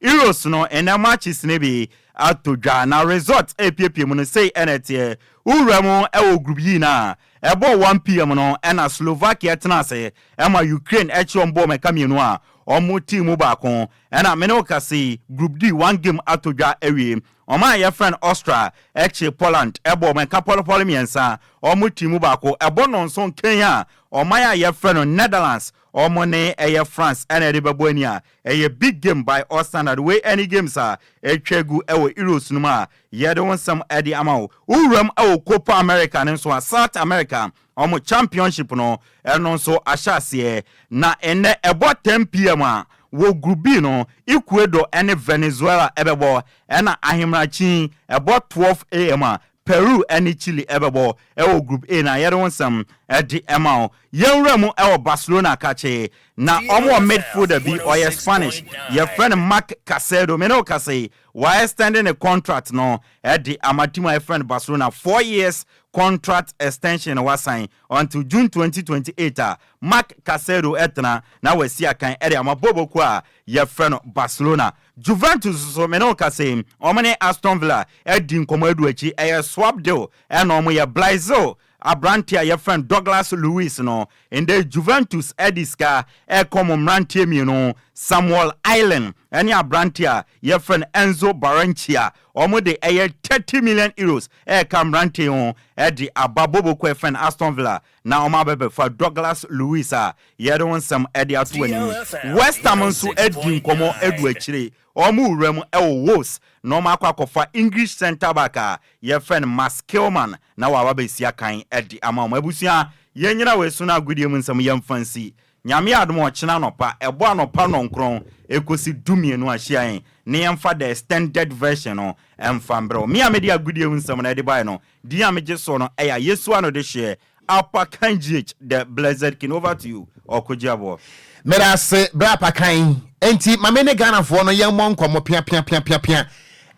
Heroes no ena matches ne bi atodwa na result epiepie mu no say enetie uramo group yi na ebo 1 pm no ena Slovakia tena say ema Ukraine echombo meka mienu a omo team baako ena menoka say group D 1 game atodwa ewie oma your friend Austria eche Poland ebo meka polo miensa omo team baako ebo no nso Kenya oma your friend Netherlands Omone eye France and Edibabwania a big game by all standard way any games are Echegu ewo Euros numa ye don't want some Eddie Amau Uram Copa America and so South America omo championship no and so Ashasie na ene about 10 p.m. wo group B no Ecuador and Venezuela ebebo ena ahimrachi about 12 a.m. Peru and Chile ebebo ewo group A na ye don't some Eddie Amau Yenremu ewo Barcelona kache na omo midfielder bi or Spanish your friend Mark Casedo meno kase why extending a contract no Eddie Amatima friend Barcelona 4 years contract extension was signed until June 2028 Mark Casedo etna na we see akan Eddie Amabobo kwa your friend Barcelona Juventus so meno kase omane Aston Villa Eddie nkomo eduachi swap deal and omo ya Blaizo Abrantia your friend Douglas Luiz no in the Juventus Ediska common rantie mi no Samuel Island any Abrantia your friend Enzo Baranchia omo de 30 million euros come rantie on Eddie Ababobo kwa friend Aston Villa na oma bebe for Douglas Luiz ye don some Eddie atwani West Ham nso Eddie nkomo edu achire omo rem Wolves no makwa English center back your friend Maskillman na wa besia kan Eddie amam abusia yenyina we so na agudie mu nsam yamfansi nyame adom chena nopa ebo anopa nonkron ekosi dumienu ahia ne yemfa the extended version no emfambro me amedi agudie mu nsam na de bai no di ameje so no eya yesu ano de hye apa kanjich the blessed king over to you Okogyeabour merase brapa kan enti mamene Ghana fo no yemmo nkomo pia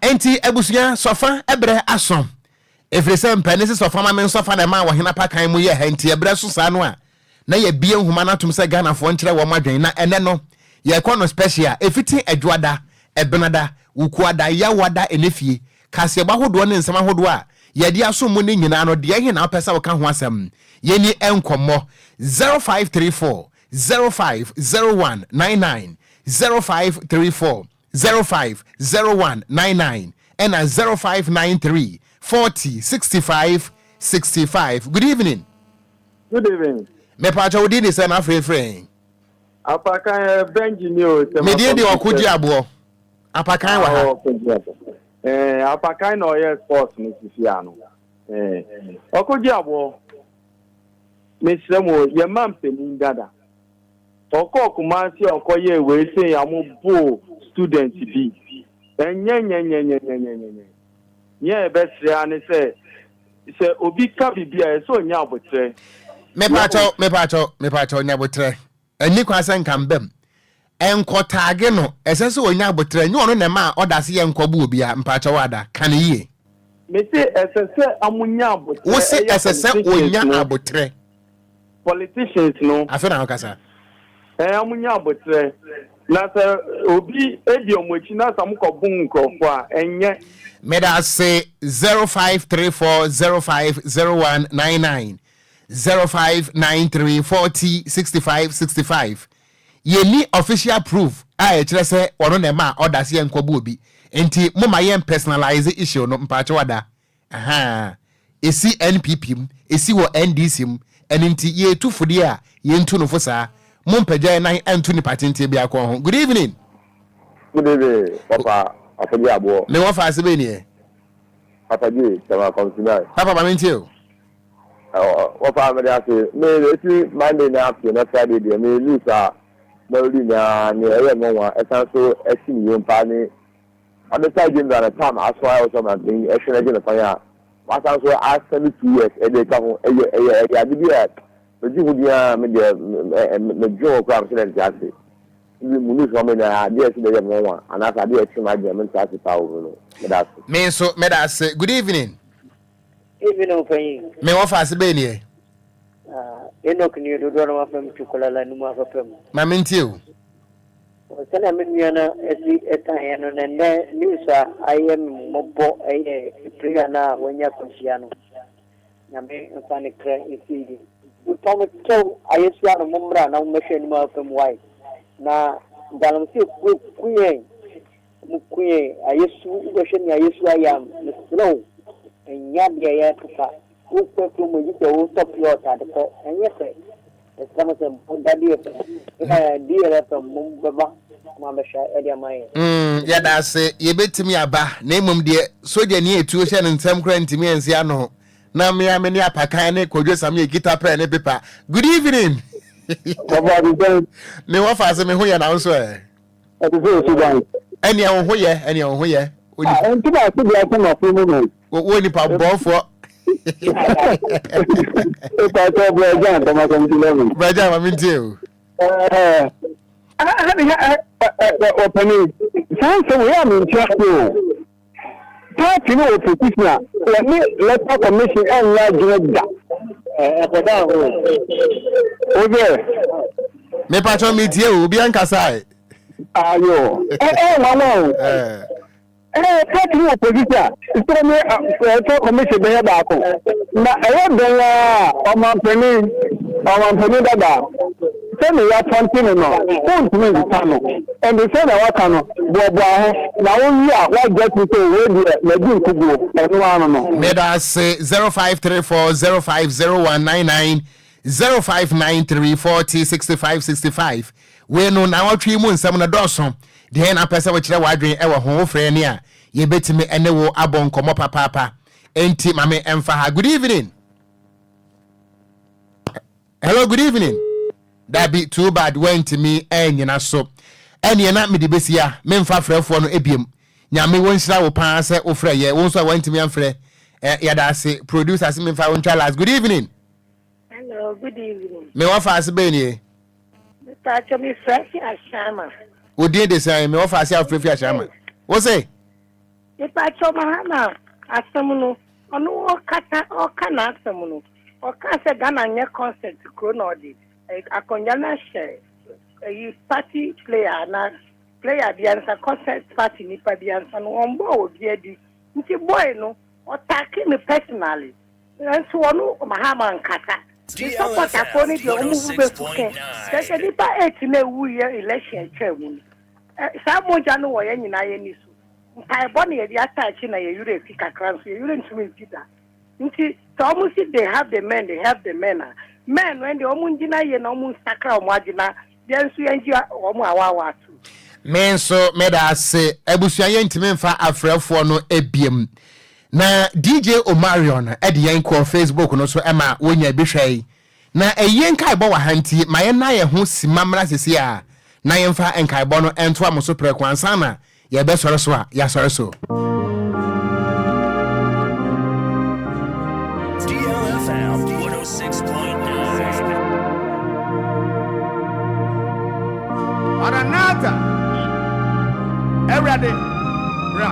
enti ebusuya sofa ebre aso efrese mpanese sofa mamen sofa na ma wo hena pakan mu ye enti ebre so sa no a na ye bie nhuma na tum se Ghana fo nkire wo madwen na ene no ye kono special efiti edwada ebenada ukuada yawada enefie kase ba hodo ne nsema hodo a ye dia so mu ne nyina no de he na pesa wo ka ho asem ye ni enkomo 0534 050199 0534 050199 and 0593 40 65 65. Good evening. Good evening. Me pacha odi ni se na free. Apakan Benjinio. Me die de Okogyeabour. Apakan wa ha. Apakan no yes sports ni sisia no. Okogyeabour. Me semo ye mampeni dada. Oko Kumasi okoye we say amubo student bi. Nye best ani say obi ka bibia so nya abotre. Me pacha nya abotre. Ani kwasen kan bem. Enko tag no esese onya abotre nyi ono na ma odase ye nkobu obi a mpacha wada kan yie. Me say esese amunya abotre. Wo say esese onya abotre. Politicians no. Afena okasa. Amunya abotre. Na se obi edi omochi na samko bun nkrofo a enye. Meda say 0534050199 0593 40 65 65. Yeni official proof a kire se ono na ma order se enkobu obi enti moma yen personalize issue no mpache wada aha esi NPP esi wo NDC enti ye tufudi a ye ntu no fosa mompagya nan entu ni patente bia ko ho. Good evening. Good evening, Papa Okogyeabour. Me wo fa ase be ni Papa G, sama consumer. Papa ba mentio. What family I say, me Monday night, na Friday, me Lisa, Melina, near no as also as you pani. On the side, in the time, I saw also my thing, actually, again, fire. What I saw, I 72 years, and they come, I did it. But you would be a Joe Crab Jassy. You move from me, I dare say, and as I did to my German Sassy power. Me so, Medas, good evening. Evening for you. Me wo fa se be ni Enoch ni do do na fam chukola nu ma fam. Ma mentiu. O sana me na esi etan no na nisa ayem mobo eye priya na wanya konsiano. Na me fani kra isidi. U tomo to ayesia no momra na umeshe ni ma fam wai. Na dalam si kuye ayesu ubeshe ni ayesu ayam no. And Yabia Papa, who put to me, you stop your tadco, and yes, some of them put that DLFM Mumbaba, Mamasha, Edia May. Yeah, that's it. You bet me aba, name dear, so they near tuition and some crank to me and Siano. Now me, I mean, Pakane, could you some guitar pen and paper. Good evening. Me what fast me who you now, sir. Any on who ya, any on who ya. And to my moment. When you pop both for if I told Brajan, I'm going to level. Brajan, I mean, too. Opening. Sounds so we are in Chapel. Part you know, petitioner. Let me let our commission and large. Okay. Me patron meet you, Bianca side. Are you? Mama. Part you opposition. So me commission be about. Na my penny dada. Say me ya something no. Don't me the tunnel. And they say that can now only what get me to where the to go. No. May I say 0534 050199 0593 40 65 65. We no now 3 months some na doso. Then a person which wadrin ewa ho friend ya ye betimi ene wo abon komo papa enti mame emfa. Good evening. Hello, good evening. That be too bad when to me and you so any na me de besia me mfa frefo no ebiem nyame wonhyira wo pan se wo frɛ ye won so want me amfrɛ ya da se producer se me mfa won last. Good evening. Hello, good evening. Me wa fa se be ni Mr. Chomi fresh ashama. Wo dey dey say me wa fa se afrefi ashama. Wo say Mr. Choma asɛm no ɔno ɔka na asɛm no ɔka sɛ Ghana nye concert kro na ɔde akonya na hyɛ yi party player na player bi ansa concert party nipa bi ansa no ɔmbɔ obi adi nti boy no ɔtake me personally nso ɔno mahama nkata support according to your move. There's a deeper 8 election chairman. Someone Jano or any Nayanis. I bonny at the attach in a Eureka crowns, you didn't swim Peter. Almost if they have the men, they have the men. Men, when the Omundina and Omun Sacra Margina, then we enjoy Omawa. Men so made us say, Ebusia intimate for Afra for no ebiem. Na DJ Omarion at the Enquire Facebook no so Emma when you betray. Na a yenkai bawa hanti, my na who simamra sisia. Na yemfa enkai bono entwa muso prekwansana. Ya besoro so ya soro so. DLFM 106.9. Maranatha. Everybody. Bra.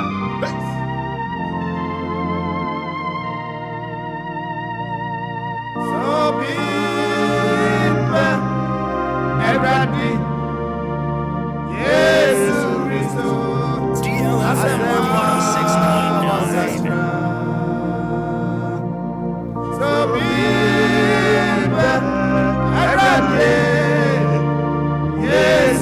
So people. Everybody. Yes. DLFM 106.9. So people. Everybody. Yes.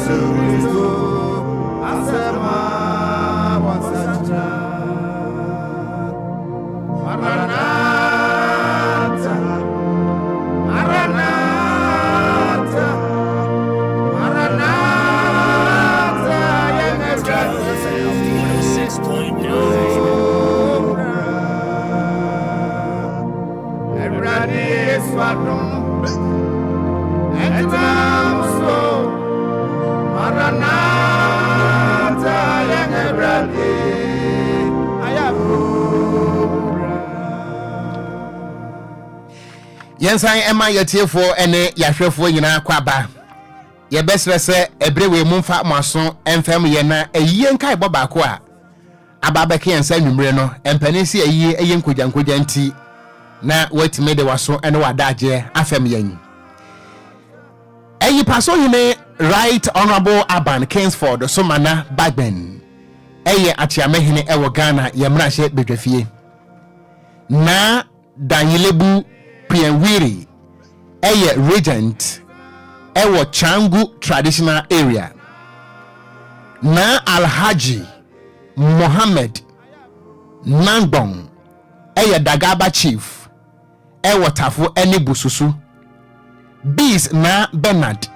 Yensan ema yetiefo ene yahwefo nyina kwaba ye besre se ebrewe mumfa maso emfam ye na eyiye nkai bobako a ababeke yensan nwumre no empanisi eyiye eyenkojankoja nti na watime de waso ene wadaje afam yen eyi paso hine Right Honorable Aban Kingsford Somana Bagben eye atiamehine ewo Ghana yemrahye bedwafie na Danyilebu Pienwiri eye regent ewo Changu traditional area na Alhaji Mohammed Nangbong eye Dagaba chief ewo Tafo eni Bususu Bis na Bernard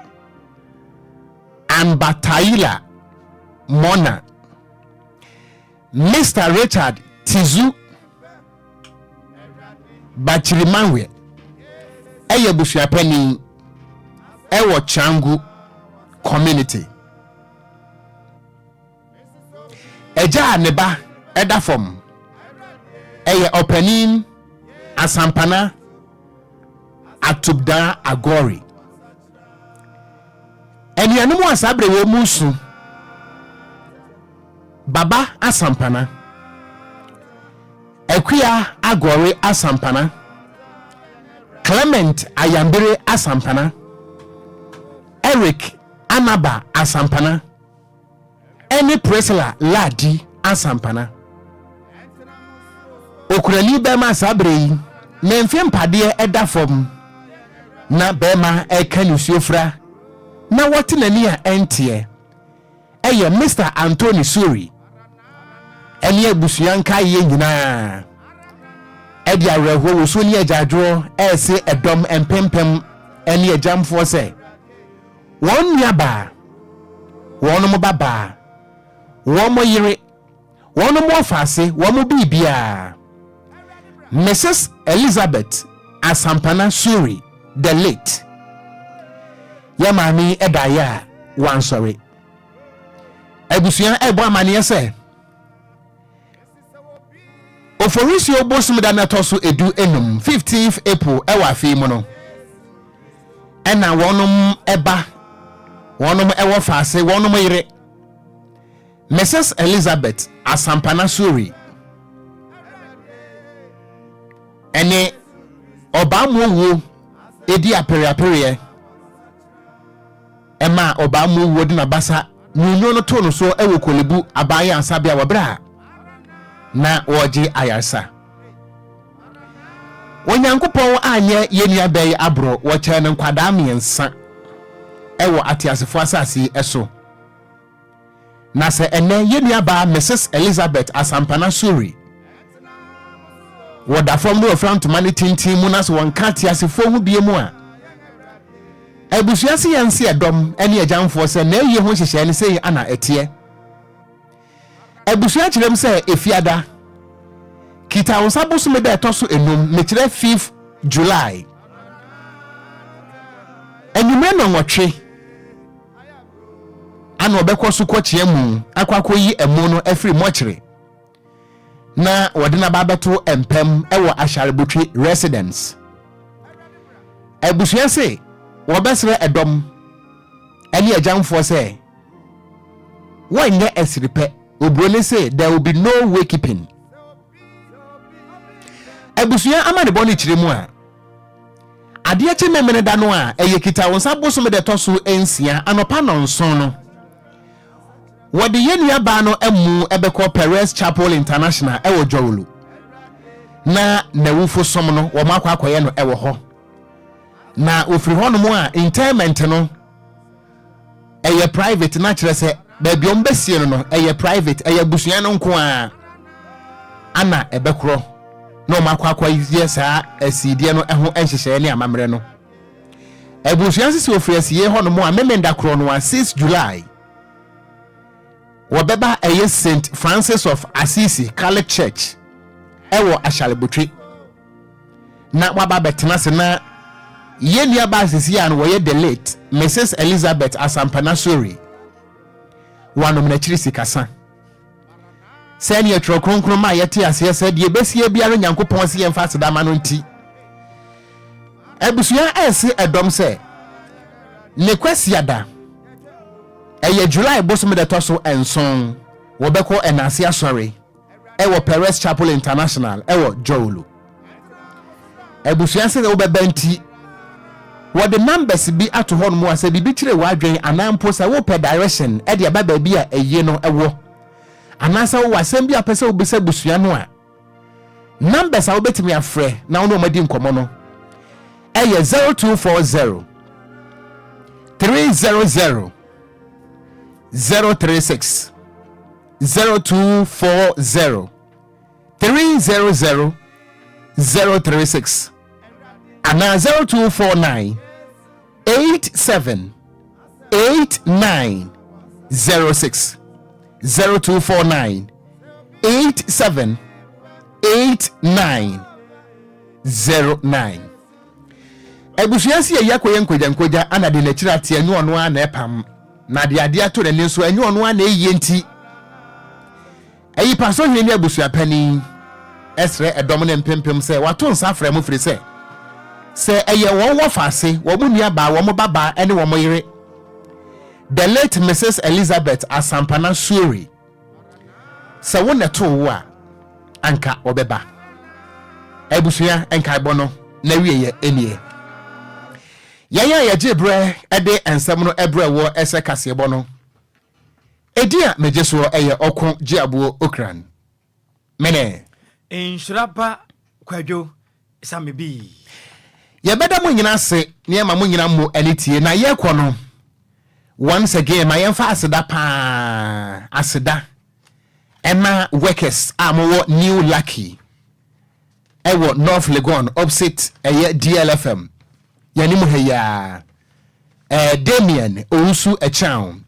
Ambataila Mona Mr. Richard Tizu Bachirimanwe eye busuapani ewo Changu community eja neba edafom eye opening asampana atubda agori enianemu asabre we musu baba asampana Equia agori asampana Clement Ayambere asampana Eric Anaba asampana Eni Presla Ladi asampana Okurani bema sabrei Memfiem padie edafom na bema ekanusiofra na watinani a entie eye Mr. Anthony Suri eni ebusuanka ye nyina edi areho wo so ni ejadwo ese edom empempem eni ejamfo se won Nhyiraba won mo baba won mo yire won mo afase won mo bibia Mrs. Elizabeth Asampana Suri the late Yamami edaya wan sorry ebusuan ebo amane se Oforisi obosum da na toso edu enum 15th April ewa afi mu no ena wonum eba wonum ewo fase wonum yire Mrs. Elizabeth Asampana Suri ene obamuwo edi apere ema obamuwo di na basa nyunyo no to no so ewo kolebu abaya ansabia wabra na woji ayarsa Onyankopɔn anye yenua bɛy abro wo kyɛ ne nkwadaa miensa ɛwɔ atiasefo asase ɛso na sɛ ene yenua ba Mrs Elizabeth Asampana Suri wo da from no front money tintin mu na so won ka atiasefo hu bie mu a abusuase yanse edom ene ajanfo sɛ na eyi ho hyehyɛ ne sɛ ana etie abusua kyerem sɛ efiada kita wonsabo so me da etoso enum me kyerɛ 5th July enyume no nwotwe ana obekɔ so kɔkyea mu akwakoyi emu no afiri mokyere na wɔde na ba beto empem ɛwɔ Asharebutwe residence abusua se wɔbɛsrɛ edom ɛne ajanfo sɛ wɔnyɛ esiripe obrone say there will be no wakekeeping abusua amane boni kyerɛ mu a adeɛ kye memene da no a ɛyɛ kita wonsa boso me de toso ensia anopa nonson no wɔde yenua ba no emu ɛbɛkɔ Perez Chapel International ɛwɔ Jowulu na nawufo som no wɔ makɔ akɔyɛ no ɛwɔ hɔ na ofiri hɔ no mu a interment no ɛyɛ private na kyerɛ sɛ baabi ombesie no no ɛyɛ private ɛyɛ busua no nko a ana ɛbɛkorɔ no makɔ akɔyɛ saa asidie no ɛho ɛhyehyɛ ne amamre no abusua sisi ofiri asie hɔ no mu a memenda korɔ no a 6 July wɔbɛba ɛyɛ St Francis of Assisi Catholic Church ɛwɔ Asharebutwe na waba betena se na yenua ba sisi an wɔyɛ the late Mrs Elizabeth Asampana Suri wanom na kyiri sikasa sɛ ne atro kronkron ma yɛte ase sɛ die besie biara Nyankopɔn se yɛmfa sedama no nti abusua ɛse ɛdɔm sɛ ne kwasiada ɛyɛ July bosom de toso enson wɔbɛkɔ enase asɔre ɛwɔ Perez Chapel International ɛwɔ Jowulu abusua sɛ wɔbɛbanti wɔde numbers bi ato hɔ no mu asɛ bibi kyerɛ wadwen anampo sɛ wo pɛ direction ɛde aba ba bi a ɛyɛ no ɛwɔ anasa wo asɛm bi apɛ sɛ wo bisa busua no a numbers a wobɛtumi afrɛ na wo no madi nkɔmɔ no ɛyɛ 0240 300 036 0240 300 036 ana 0249 87 89 06 0249 87 89 09 ebusuasi ya koye nkogya ana de na kira te anyu ono ana epam na de ade ato ne nso anyu ono ana eyiye nti ayi paso hwe ne abusua pani esre edom ne mpempem se wato nsa frɛ mu firi se eye won wo fase wo mu nua ba wo mo baba ene wo mo yire the late Mrs Elizabeth Asampana Suri se wo neto wo a anka obeba abusua enka bono na wiye enie yaya yajebre ede ensem no ebre wo ese kasebo no edia mejeso eye Okogyeabour Ocran mene Nhyiraba Kwadwo Sammy bi yebeda mo nyina se ne ma mo nyina mo anitie na ye kɔ no once again ma yemfa aseda Emma workers amowo New Lucky ewo North Legon opposite DLFM yanimu heya Damien Owusu Echan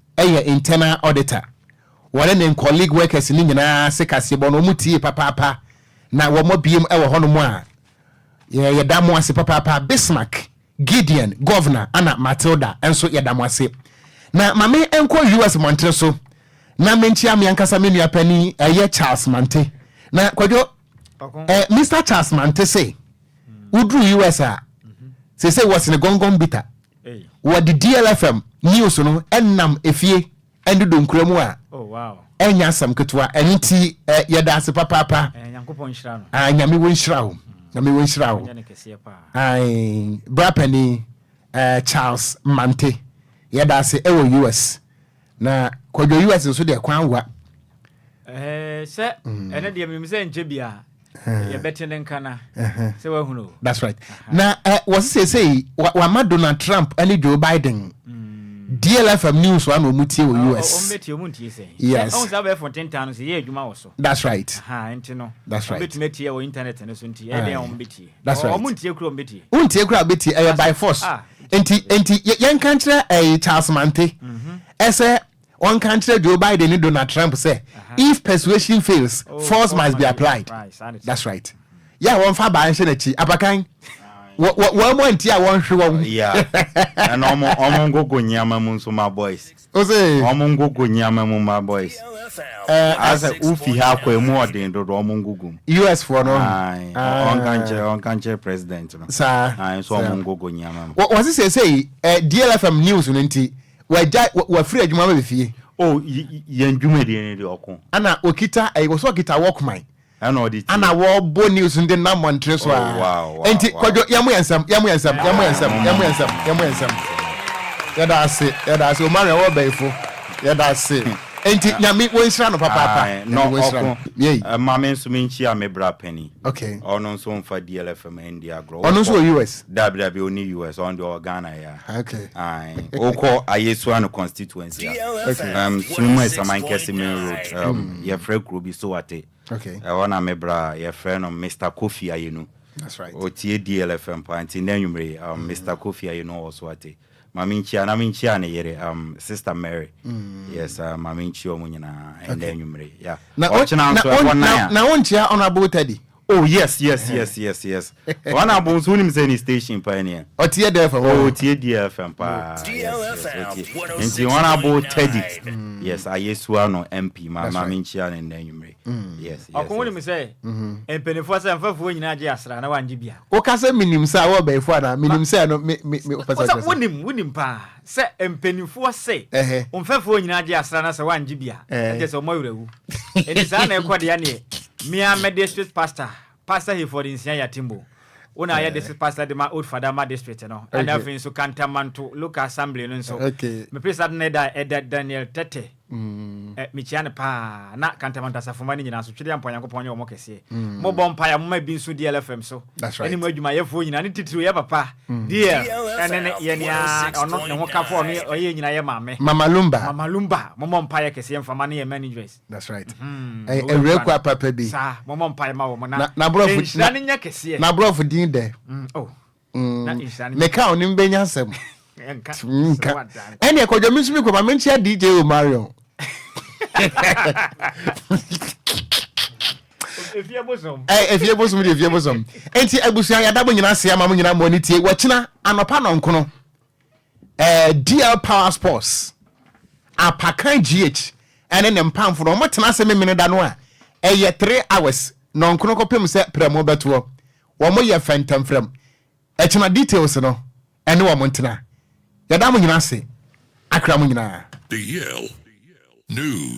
internal auditor wale ne colleague workers ni nyina se kasebo no mutie papa na wo mo biem ewo hono mu a yedamo ase papa Bismarck Gideon governor ana Matilda enso yedamo ase na mame enko US Montre so na menchia me ankasa me nua pani Charles Mante na Kwadwo Mr Charles Mante say udru US a say was in gongon bita what the DLFM news no ennam efie endu donkremu a oh wow enya sam ketwa enti yeda ase papa Nyankopɔn nhyira no nyame wo nhyira wo nyame wo nhyira wo ai brapani Charles Mante yeda ase ewo US na Kwadwo US nso de kwanwa se ene de memse nche bia You better than Kana. Say what who know. That's right. Now, was say wa Donald Trump and Joe Biden. DLFM news one muti US. Yes. On have for 10 times a year you also. That's right. That's right. Bit meti or internet and so on biti. That's right. Munti ekro biti. Unti ekro biti by force. Enti yan country Charles Mante. Ese one country Joe Biden and Donald Trump say if persuasion fails, force must be applied. That's right. Yeah, one far by Shenechi Abakan. What one tia one show? Yeah. And Omongo Nyama Munso my boys. Omongo Nyama my boys. As a Ufi halfway more than the Omongo. US for no. On country president. Sir. I saw Omongo Nyama. What was it say? DLFM news unti. We're free you mama with Oh, yen Jumedi the Okon. Anna Okita, I was walking to walk mine. And I war bon news in the number one trace. Wow. And yamu and some. Yeah, that's it. Yeah, that's it. Mario Obeyful. Yeah, that's it. And Yami was run of papa. No, yeah. Mamma Suminchi, me bra penny. Okay. On on so for DLFM India grow. On also US. WW US on the Ghana, yeah. Okay. Aye. Oko Ayeswano constituency. Okay. Sumo is a man Kessie Road. Your friend could be so at it. Okay. I want to mebra your friend Mr. Kofi Ayenu. That's right. O tie DLFM point in Nenumre Mr. Kofi Ayenu also at it. Maminchi na yere Sister Mary. Yes, Maminchi omunyina and Nenumre. Yeah. Now on chair honorable Teddy. Oh yes. One about Sunim Zeni station pioneer. Or tear there for DLFM pa. And you one about Teddy. Yes, I no MP, Maminchian and Nenumre. Yes. Okon me say. And penifo say amfa fu nyina age asra na wanji bia. O ka say minim say wo be fo na minim say no me person. Wonim pa. Say empenifo say. Omfa fu nyina age asra na say wanji bia. Age say o mawrewu. Eni sa na ekode ya ne. Mia me district pastor he for in Sia Timbo. Una ya district pastor de my old father my district no. And I've been so Cantamanto local assembly no so. Okay. Me place that Daniel Tete. Michiane pa na Cantamanto asafuma ni nyina so twede ampa Yankopon ye omo kese. Mo bompa ya mo bi nso DLFM so. That's right. Any mo adwuma ye fo nyina ni titiri ye papa. DL ene ye nia ono ne ho kafo no oye nyina ye maame. Mama Lumba. Mo bompa ye kese mfama ne ye managers. That's right. Rekwa papa bi. Sa mo bompa ye ma wo na. Na bro fu din de. Me ka onim benya asem. Enka. Ene Okogyeabour misumi ko ma mentia DJ o Mario. Efie bosom. Enti abusuan ya dabo nyina se ama nyina mo ni tie wachina anopa no nkono. DL Power Sports. Apakan GH. Ene ne mpamfo no mo tena se memene da no a. 3 hours. No nkono ko pem se premo beto. Wo mo ye fentam frem. Echina details no. Ene wo mo ntena. Yada mo nyina se. Akra mo nyina. DL News.